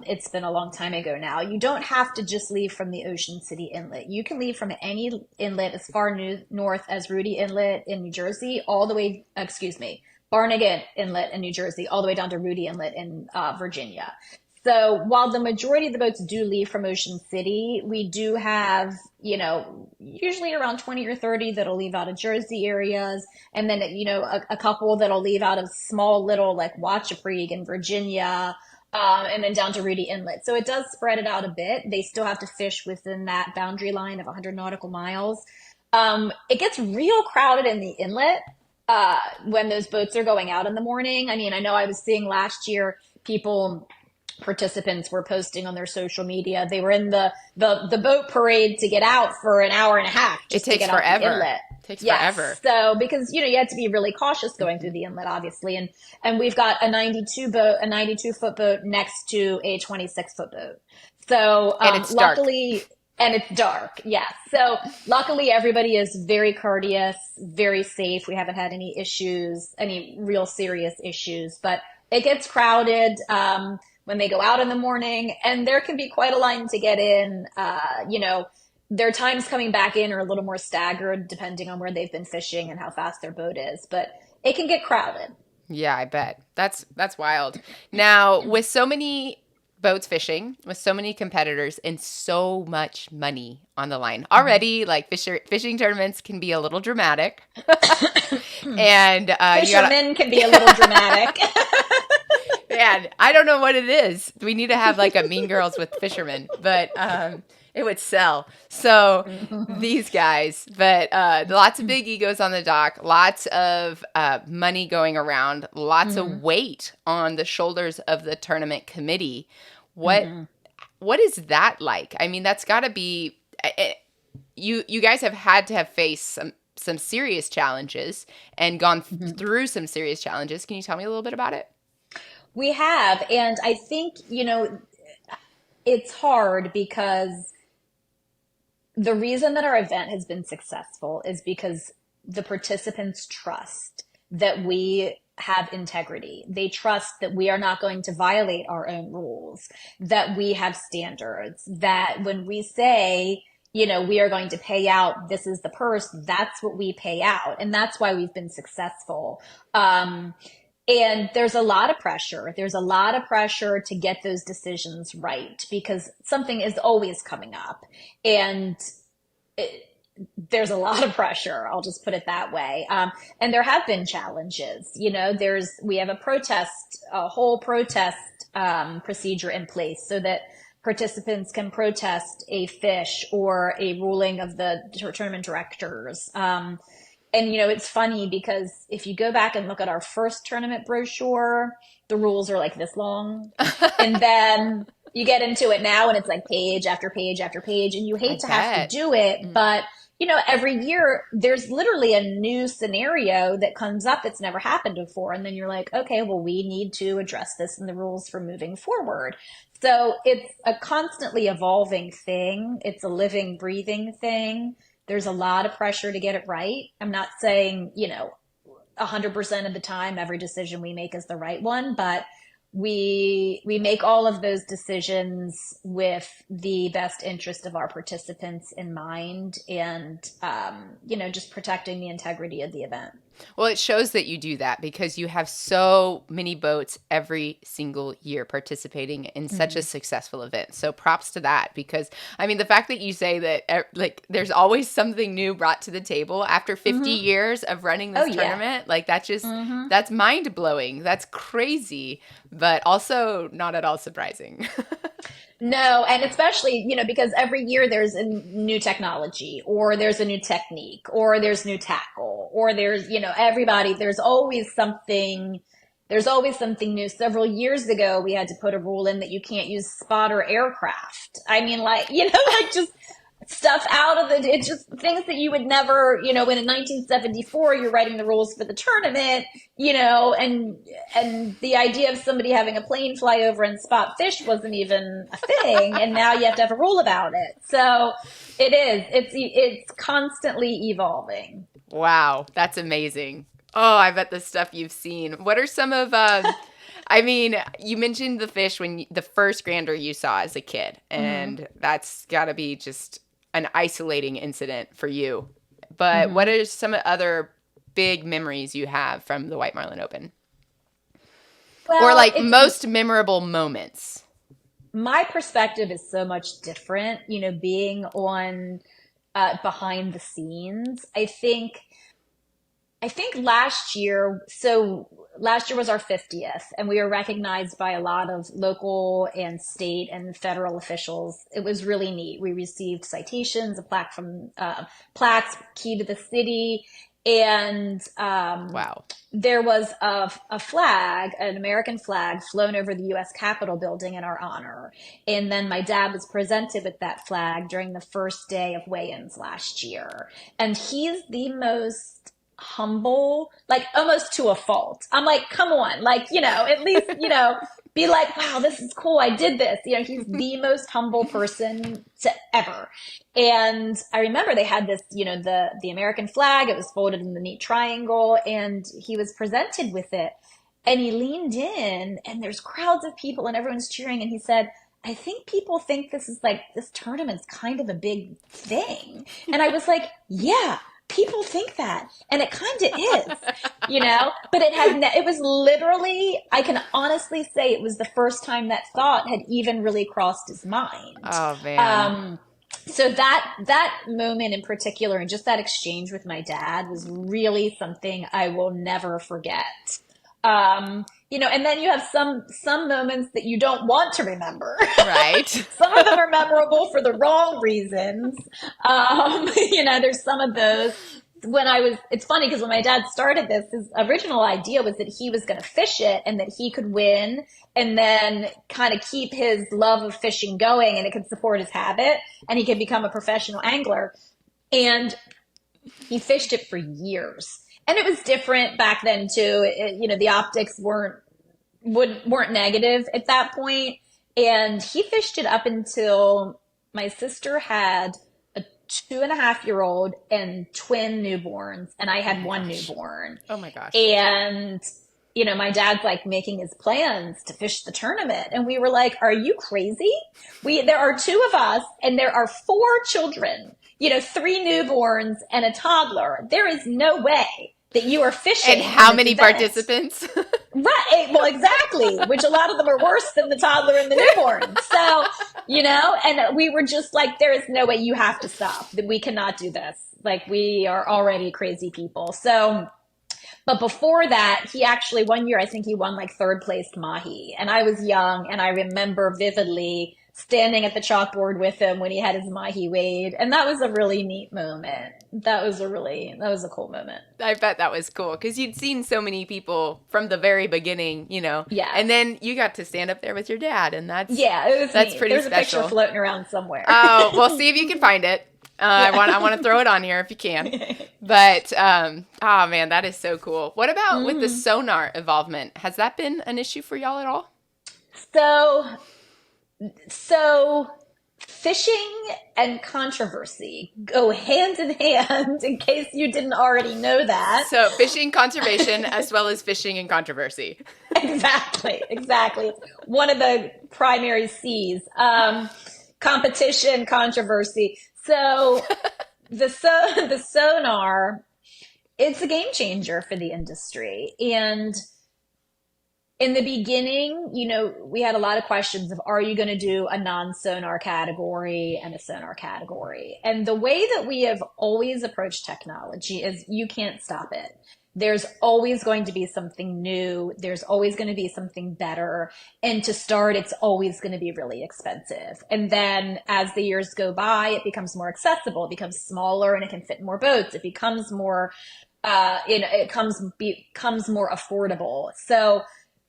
it's been a long time ago now. You don't have to just leave from the Ocean City Inlet. You can leave from any inlet as far north as Rudy Inlet in New Jersey, all the way, excuse me, Barnegat Inlet in New Jersey, all the way down to Rudy Inlet in Virginia. So while the majority of the boats do leave from Ocean City, we do have, usually around 20 or 30 that'll leave out of Jersey areas. And then, a couple that'll leave out of small little like Wachapreague in Virginia, and then down to Rudy Inlet. So it does spread it out a bit. They still have to fish within that boundary line of 100 nautical miles. It gets real crowded in the inlet, when those boats are going out in the morning. I mean, I know I was seeing last year participants were posting on their social media. They were in the boat parade to get out for an hour and a half It just to takes get out the forever. inlet. It takes Yes. forever. So because you have to be really cautious going through the inlet, obviously, and we've got a 92-foot boat next to a 26-foot boat. So And it's dark. luckily, and it's dark. Yes. So luckily, everybody is very courteous, very safe. We haven't had any issues, any real serious issues, but it gets crowded. When they go out in the morning, and there can be quite a line to get in. Their times coming back in are a little more staggered depending on where they've been fishing and how fast their boat is, but it can get crowded. Yeah, I bet. That's wild. Now, with so many boats fishing, with so many competitors and so much money on the line. Already, like fishing tournaments can be a little dramatic. And Fishermen can be a little dramatic. man, I don't know what it is. We need to have like a Mean Girls with fishermen, but it would sell. So these guys, but lots of big egos on the dock, lots of money going around, lots of weight on the shoulders of the tournament committee. What is that like? I mean, that's got to be you guys have had to have faced some serious challenges and gone through some serious challenges. Can you tell me a little bit about it? We have, and I think, it's hard because the reason that our event has been successful is because the participants trust that we have integrity. They trust that we are not going to violate our own rules, that we have standards, that when we say, we are going to pay out, this is the purse, that's what we pay out. And that's why we've been successful. And there's a lot of pressure. There's a lot of pressure to get those decisions right because something is always coming up. And there's a lot of pressure. I'll just put it that way. And there have been challenges. We have a whole protest procedure in place so that participants can protest a fish or a ruling of the tournament directors. And it's funny because if you go back and look at our first tournament brochure, the rules are like this long. And then you get into it now and it's like page after page after page, and you I hate to have to bet. do it, but every year there's literally a new scenario that comes up that's never happened before. And then you're like, okay, well, we need to address this in the rules for moving forward. So it's a constantly evolving thing. It's a living, breathing thing. There's a lot of pressure to get it right. I'm not saying, 100% of the time every decision we make is the right one, but we make all of those decisions with the best interest of our participants in mind, and just protecting the integrity of the event. Well, it shows that you do that because you have so many boats every single year participating in such a successful event. So props to that, because I mean, the fact that you say that like there's always something new brought to the table after 50 years of running this tournament, like that just that's mind blowing. That's crazy, but also not at all surprising. No, and especially, because every year there's a new technology, or there's a new technique, or there's new tackle, or there's, there's always something new. Several years ago, we had to put a rule in that you can't use spotter aircraft. I mean, like, like just stuff out of it's just things that you would never, when in 1974 you're writing the rules for the tournament, and the idea of somebody having a plane fly over and spot fish wasn't even a thing, and now you have to have a rule about it. So it's constantly evolving. Wow, that's amazing. Oh, I bet the stuff you've seen. What are some of I mean, you mentioned the fish when the first grander you saw as a kid, and that's got to be just an isolating incident for you. But what are some other big memories you have from the White Marlin Open? Well, or like most memorable moments? My perspective is so much different, being on behind the scenes. I think last year was our 50th, and we were recognized by a lot of local and state and federal officials. It was really neat. We received citations, a plaque from plaques, key to the city, and Wow. there was a flag, an American flag, flown over the U.S. Capitol building in our honor. And then my dad was presented with that flag during the first day of weigh-ins last year. And he's the most humble, like almost to a fault. I'm like, come on, like, at least, be like, wow, this is cool. I did this. He's the most humble person to ever. And I remember they had this, the American flag, it was folded in the neat triangle, and he was presented with it. And he leaned in, and there's crowds of people and everyone's cheering. And he said, I think people think this tournament's kind of a big thing. And I was like, yeah, people think that, and it kind of is, but it was literally, I can honestly say it was the first time that thought had even really crossed his mind. Oh man. So that moment in particular, and just that exchange with my dad, was really something I will never forget. And then you have some moments that you don't want to remember. Right. Some of them are memorable for the wrong reasons. There's some of those. It's funny because when my dad started this, his original idea was that he was going to fish it and that he could win and then kind of keep his love of fishing going, and it could support his habit and he could become a professional angler. And he fished it for years. And it was different back then too. The optics weren't negative at that point. And he fished it up until my sister had a 2.5-year-old and twin newborns, and I had one newborn. Oh my gosh. And my dad's like making his plans to fish the tournament, and we were like, "Are you crazy? There are 2 of us, and there are 4 children. 3 newborns and a toddler. There is no way that you are fishing." And how many event. Participants? Right. Well, exactly. Which a lot of them are worse than the toddler and the newborn. So, and we were just like, there is no way, you have to stop. We cannot do this. Like, we are already crazy people. So, but before that, he actually, one year, I think he won like 3rd place Mahi. And I was young, and I remember vividly standing at the chalkboard with him when he had his mahi weighed. And that was a really neat moment. That was a cool moment. I bet that was cool because you'd seen so many people from the very beginning, Yeah. and then you got to stand up there with your dad, and Yeah, it was that's neat. pretty There's a picture special. floating around somewhere. Oh, well, see if you can find it. I want to throw it on here if you can. But oh man, that is so cool. What about with the sonar involvement? Has that been an issue for y'all at all? So, so fishing and controversy go hand in hand, in case you didn't already know that. So fishing conservation as well as fishing and controversy. Exactly, exactly. It's one of the primary C's. Competition, controversy. So the sonar, it's a game changer for the industry. And in the beginning, we had a lot of questions of, are you going to do a non-sonar category and a sonar category? And the way that we have always approached technology is you can't stop it. There's always going to be something new. There's always going to be something better. And to start, it's always going to be really expensive. And then as the years go by, it becomes more accessible, it becomes smaller, and it can fit more boats. It becomes more, becomes more affordable. So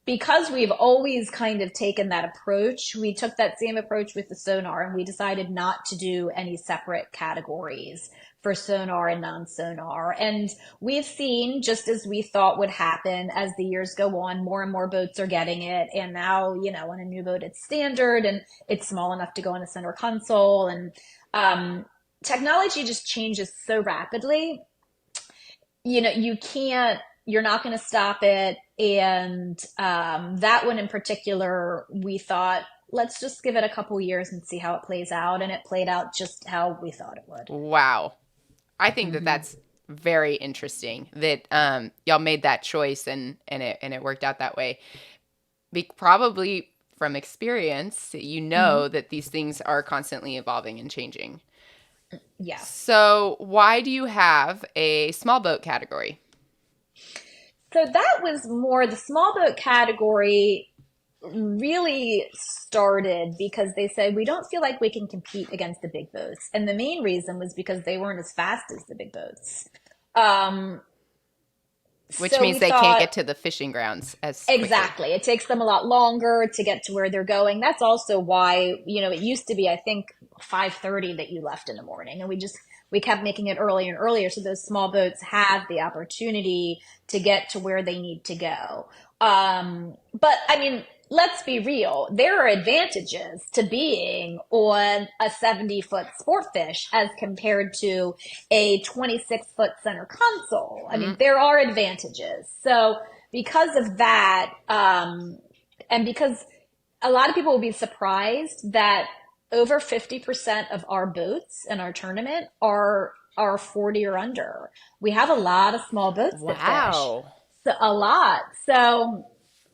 because we've always kind of taken that approach, we took that same approach with the sonar, and we decided not to do any separate categories for sonar and non-sonar. And we've seen, just as we thought would happen as the years go on, more and more boats are getting it. And now, on a new boat, it's standard and it's small enough to go in a center console. And technology just changes so rapidly. You're not going to stop it. And that one in particular, we thought, let's just give it a couple years and see how it plays out. And it played out just how we thought it would. Wow. I think that that's very interesting that y'all made that choice and it worked out that way. Probably from experience, that these things are constantly evolving and changing. Yeah. So why do you have a small boat category? So that was more the small boat category really started because they said, we don't feel like we can compete against the big boats. And the main reason was because they weren't as fast as the big boats. Which means they can't get to the fishing grounds as quickly. Exactly. It takes them a lot longer to get to where they're going. That's also why, it used to be, I think, 5:30 that you left in the morning. And we kept making it earlier and earlier. So those small boats have the opportunity to get to where they need to go. But I mean, let's be real. There are advantages to being on a 70-foot sport fish as compared to a 26-foot center console. I mean, there are advantages. So because of that, and because a lot of people will be surprised that over 50% of our boats in our tournament are 40 or under. We have a lot of small boats that fish. So a lot. So,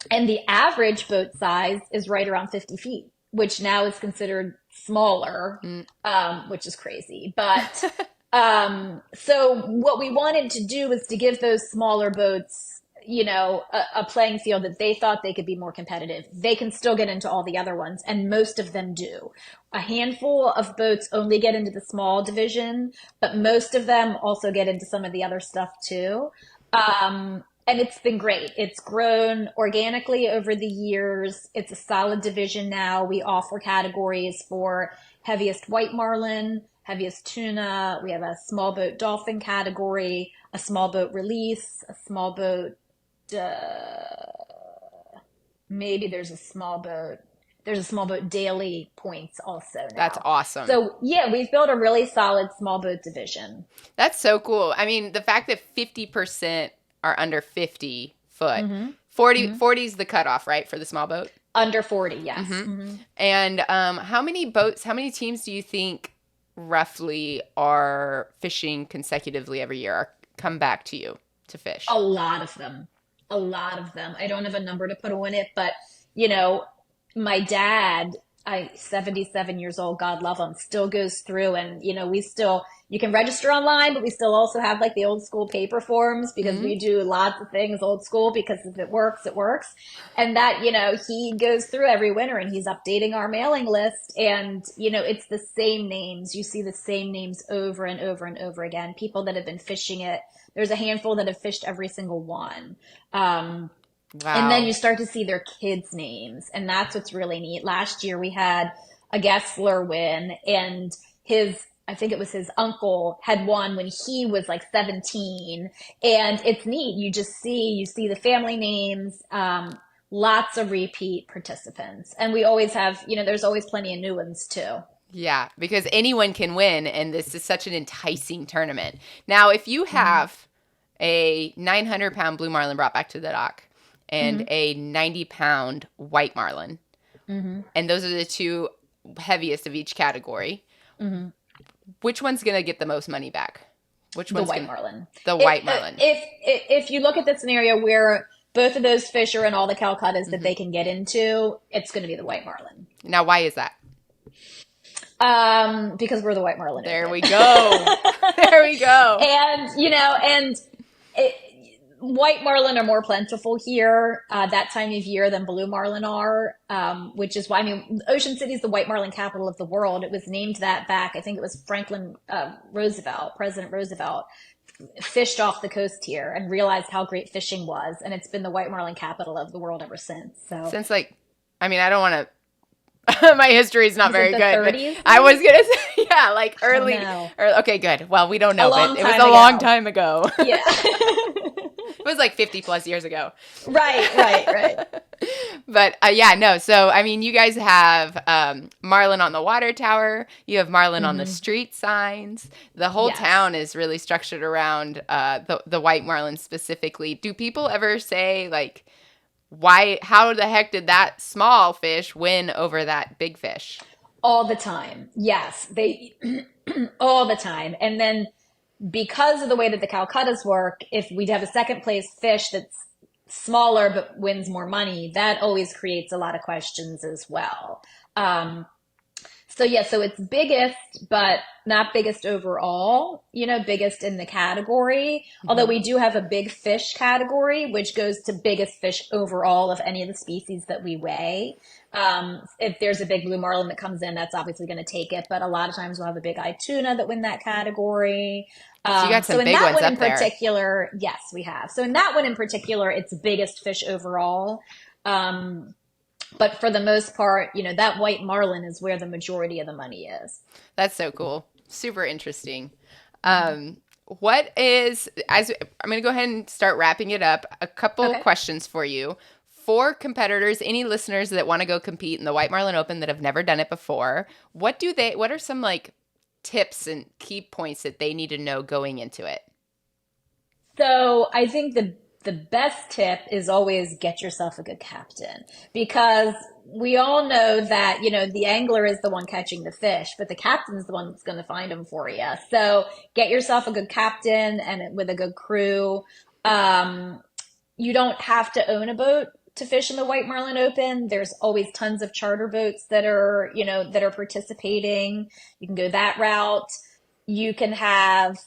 and the average boat size is right around 50 feet, which now is considered smaller, which is crazy. But so what we wanted to do was to give those smaller boats, a playing field that they thought they could be more competitive. They can still get into all the other ones, and most of them do. A handful of boats only get into the small division, but most of them also get into some of the other stuff too. And it's been great. It's grown organically over the years. It's a solid division now. We offer categories for heaviest white marlin, heaviest tuna. We have a small boat dolphin category, a small boat release, a small boat, maybe there's a small boat daily points also now. That's awesome. So yeah, we've built a really solid small boat division. That's so cool. I mean, the fact that 50% are under 50 foot. 40 is the cutoff, right, for the small boat? Under 40, yes. And how many teams do you think roughly are fishing consecutively every year, or come back to you to fish? A lot of them. I don't have a number to put on it, but my dad I 77 years old, God love him, still goes through, and we still, you can register online, but we still also have like the old school paper forms because Hmm. we do lots of things old school because if it works, it works. And that, he goes through every winter and he's updating our mailing list, and it's the same names. You see the same names over and over and over again. People that have been fishing it. There's a handful that have fished every single one. And then Wow. you start to see their kids' names, and that's what's really neat. Last year we had a Gessler win, and I think it was his uncle had won when he was like 17. And it's neat. You see the family names, lots of repeat participants. And we always have, there's always plenty of new ones too. Yeah, because anyone can win, and this is such an enticing tournament. Now, if you Hmm. have a 900-pound blue marlin brought back to the dock and Hmm. a 90-pound white marlin, Hmm. and those are the two heaviest of each category, Hmm. which one's going to get the most money back? Which The one's white going to? marlin. The white marlin. If you look at the scenario where both of those fish are in all the Calcuttas that Hmm. they can get into, it's going to be the white marlin. Now, why is that? Because we're the White Marlin There Open. we go. There we go. And it, white marlin are more plentiful here that time of year than blue marlin are, which is why, Ocean City is the white marlin capital of the world. It was named that back, I think it was President Roosevelt fished off the coast here and realized how great fishing was, and it's been the white marlin capital of the world ever since. So, Since, like, I mean, I don't want to. My history is not was it very the good, but 30s, I was maybe? gonna say, yeah, like Oh early. no, Okay, good. Well, we don't a know, but long it was time a long ago. time ago. Yeah. It was like 50 plus years ago. Right, right, right. But yeah, no. So, I mean, you guys have Marlin on the water tower. You have Marlin on the Hmm. street signs. The whole Yes. town is really structured around the white Marlin specifically. Do people ever say, like, how the heck did that small fish win over that big fish? All the time. Yes, they all the time. And then because of the way that the Calcuttas work, if we have a second place fish that's smaller but wins more money, that always creates a lot of questions as well. Um, So yeah, so it's biggest, but not biggest overall, biggest in the category. Although Hmm. we do have a big fish category, which goes to biggest fish overall of any of the species that we weigh. If there's a big blue marlin that comes in, that's obviously going to take it. But a lot of times we'll have a big eye tuna that win that category. So you got So some in big that ones one in up there. particular, yes, we have. So in that one in particular, it's biggest fish overall. Um, but for the most part, that white marlin is where the majority of the money is. That's so cool. Super interesting. What is, as I'm going to go ahead and start wrapping it up, a couple Okay. questions for you. For competitors, any listeners that want to go compete in the White Marlin Open that have never done it before, what are some like tips and key points that they need to know going into it? So I think the best tip is always get yourself a good captain, because we all know that, the angler is the one catching the fish, but the captain is the one that's going to find them for you. So get yourself a good captain and with a good crew. Um, you don't have to own a boat to fish in the White Marlin Open. There's always tons of charter boats that are participating. You can go that route. You can have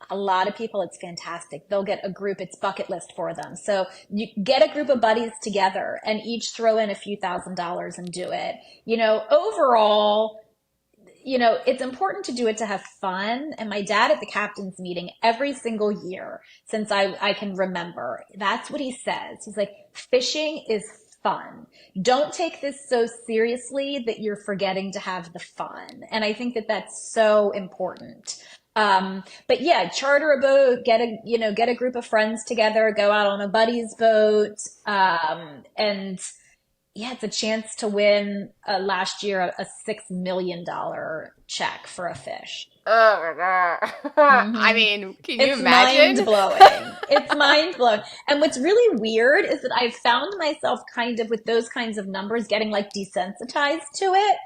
a lot of people. It's fantastic. They'll get a group. It's bucket list for them. So you get a group of buddies together and each throw in a few $1,000s and do it. Overall, it's important to do it to have fun. And my dad at the captain's meeting every single year since I can remember, that's what he says. He's like, fishing is fun. Don't take this so seriously that you're forgetting to have the fun. And I think that that's so important. But yeah, charter a boat, get a group of friends together, go out on a buddy's boat, and yeah, it's a chance to win last year a $6 million check for a fish. Oh my God. I Hmm. mean, can you It's mind imagine? blowing. It's mind blowing. And what's really weird is that I've found myself kind of with those kinds of numbers getting like desensitized to it.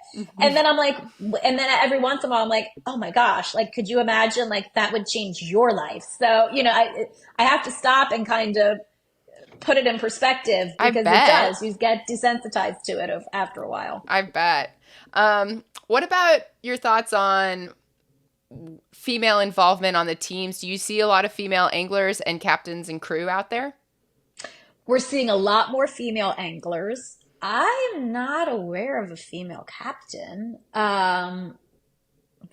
And then I'm like, and then every once in a while I'm like, oh my gosh, like, could you imagine like that would change your life? So, I have to stop and kind of put it in perspective I because it bet. does. You get desensitized to it after a while. I bet. What about your thoughts on female involvement on the teams? Do you see a lot of female anglers and captains and crew out there? We're seeing a lot more female anglers. I'm not aware of a female captain.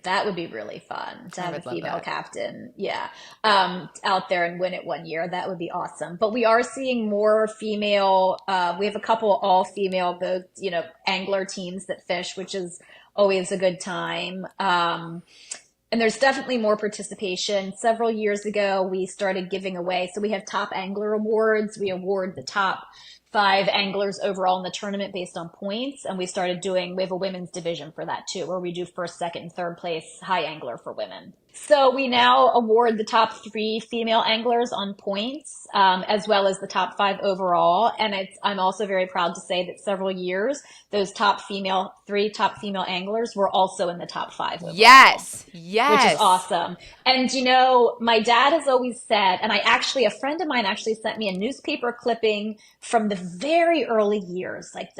That would be really fun to I have a would love female that. captain. Yeah. Out there and win it one year. That would be awesome. But we are seeing more female, we have a couple all female, both, angler teams that fish, which is always a good time. And there's definitely more participation. Several years ago, we started giving away. So we have top angler awards. We award the top 5 anglers overall in the tournament based on points. And we have a women's division for that too, where we do first, second, and third place high angler for women. So we now award the top 3 female anglers on points, as well as the top 5 overall. And I'm also very proud to say that several years, those 3 top female anglers were also in the top 5 overall. Yes. Which is awesome. And my dad has always said, and a friend of mine actually sent me a newspaper clipping from the very early years, like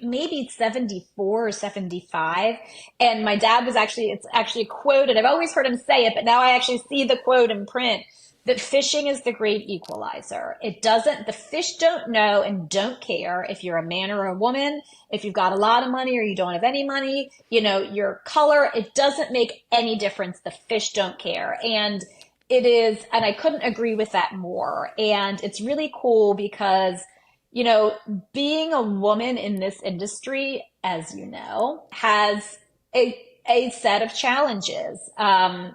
maybe 74 or 75. And my dad it's actually a quote, and I've always heard him say it, but now I actually see the quote in print, that fishing is the great equalizer. The fish don't know and don't care if you're a man or a woman, if you've got a lot of money or you don't have any money, your color, it doesn't make any difference. The fish don't care. And I couldn't agree with that more. And it's really cool because being a woman in this industry, as you know, has a set of challenges. And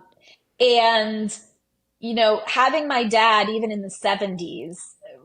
having my dad, even in the 70s,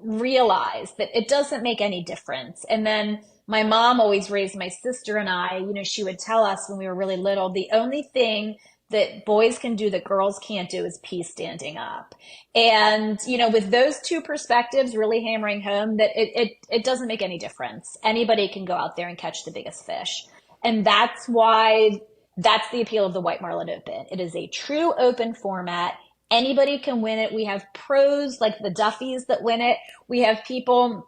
realize that it doesn't make any difference. And then my mom always raised my sister and I, she would tell us when we were really little, the only thing that boys can do that girls can't do is pee standing up. And, with those 2 perspectives really hammering home that it doesn't make any difference. Anybody can go out there and catch the biggest fish. And that's the appeal of the White Marlin Open. It is a true open format. Anybody can win it. We have pros like the Duffys that win it. We have people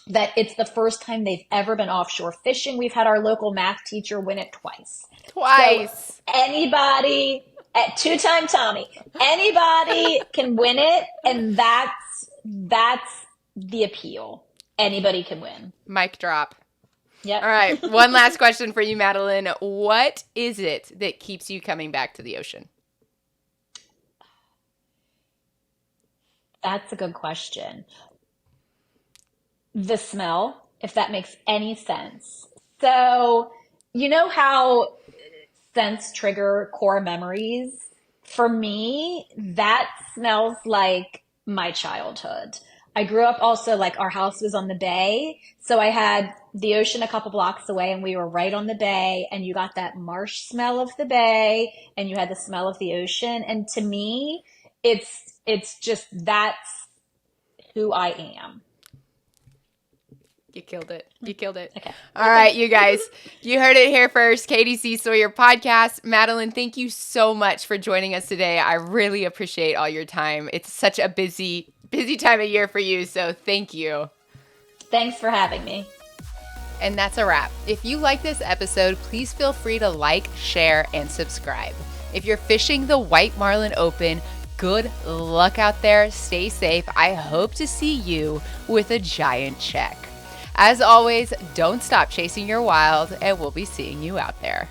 that it's the first time they've ever been offshore fishing. We've had our local math teacher win it twice. So anybody, at 2-time Tommy, anybody can win it, and that's the appeal. Anybody can win. Mic drop. Yep. All right. One last question for you, Madelyne. What is it that keeps you coming back to the ocean? That's a good question. The smell, if that makes any sense. So, how scents trigger core memories? For me, that smells like my childhood. I grew up also, like, our house was on the bay. So I had the ocean a couple blocks away and we were right on the bay, and you got that marsh smell of the bay and you had the smell of the ocean. And to me, it's just, that's who I am. You killed it. You killed it. Okay. All right, you guys. You heard it here first. KDC Sawyer podcast. Madelyne, thank you so much for joining us today. I really appreciate all your time. It's such a busy time of year for you, so thank you. Thanks for having me. And that's a wrap. If you like this episode, please feel free to like, share, and subscribe. If you're fishing the White Marlin Open, good luck out there. Stay safe. I hope to see you with a giant check. As always, don't stop chasing your wild, and we'll be seeing you out there.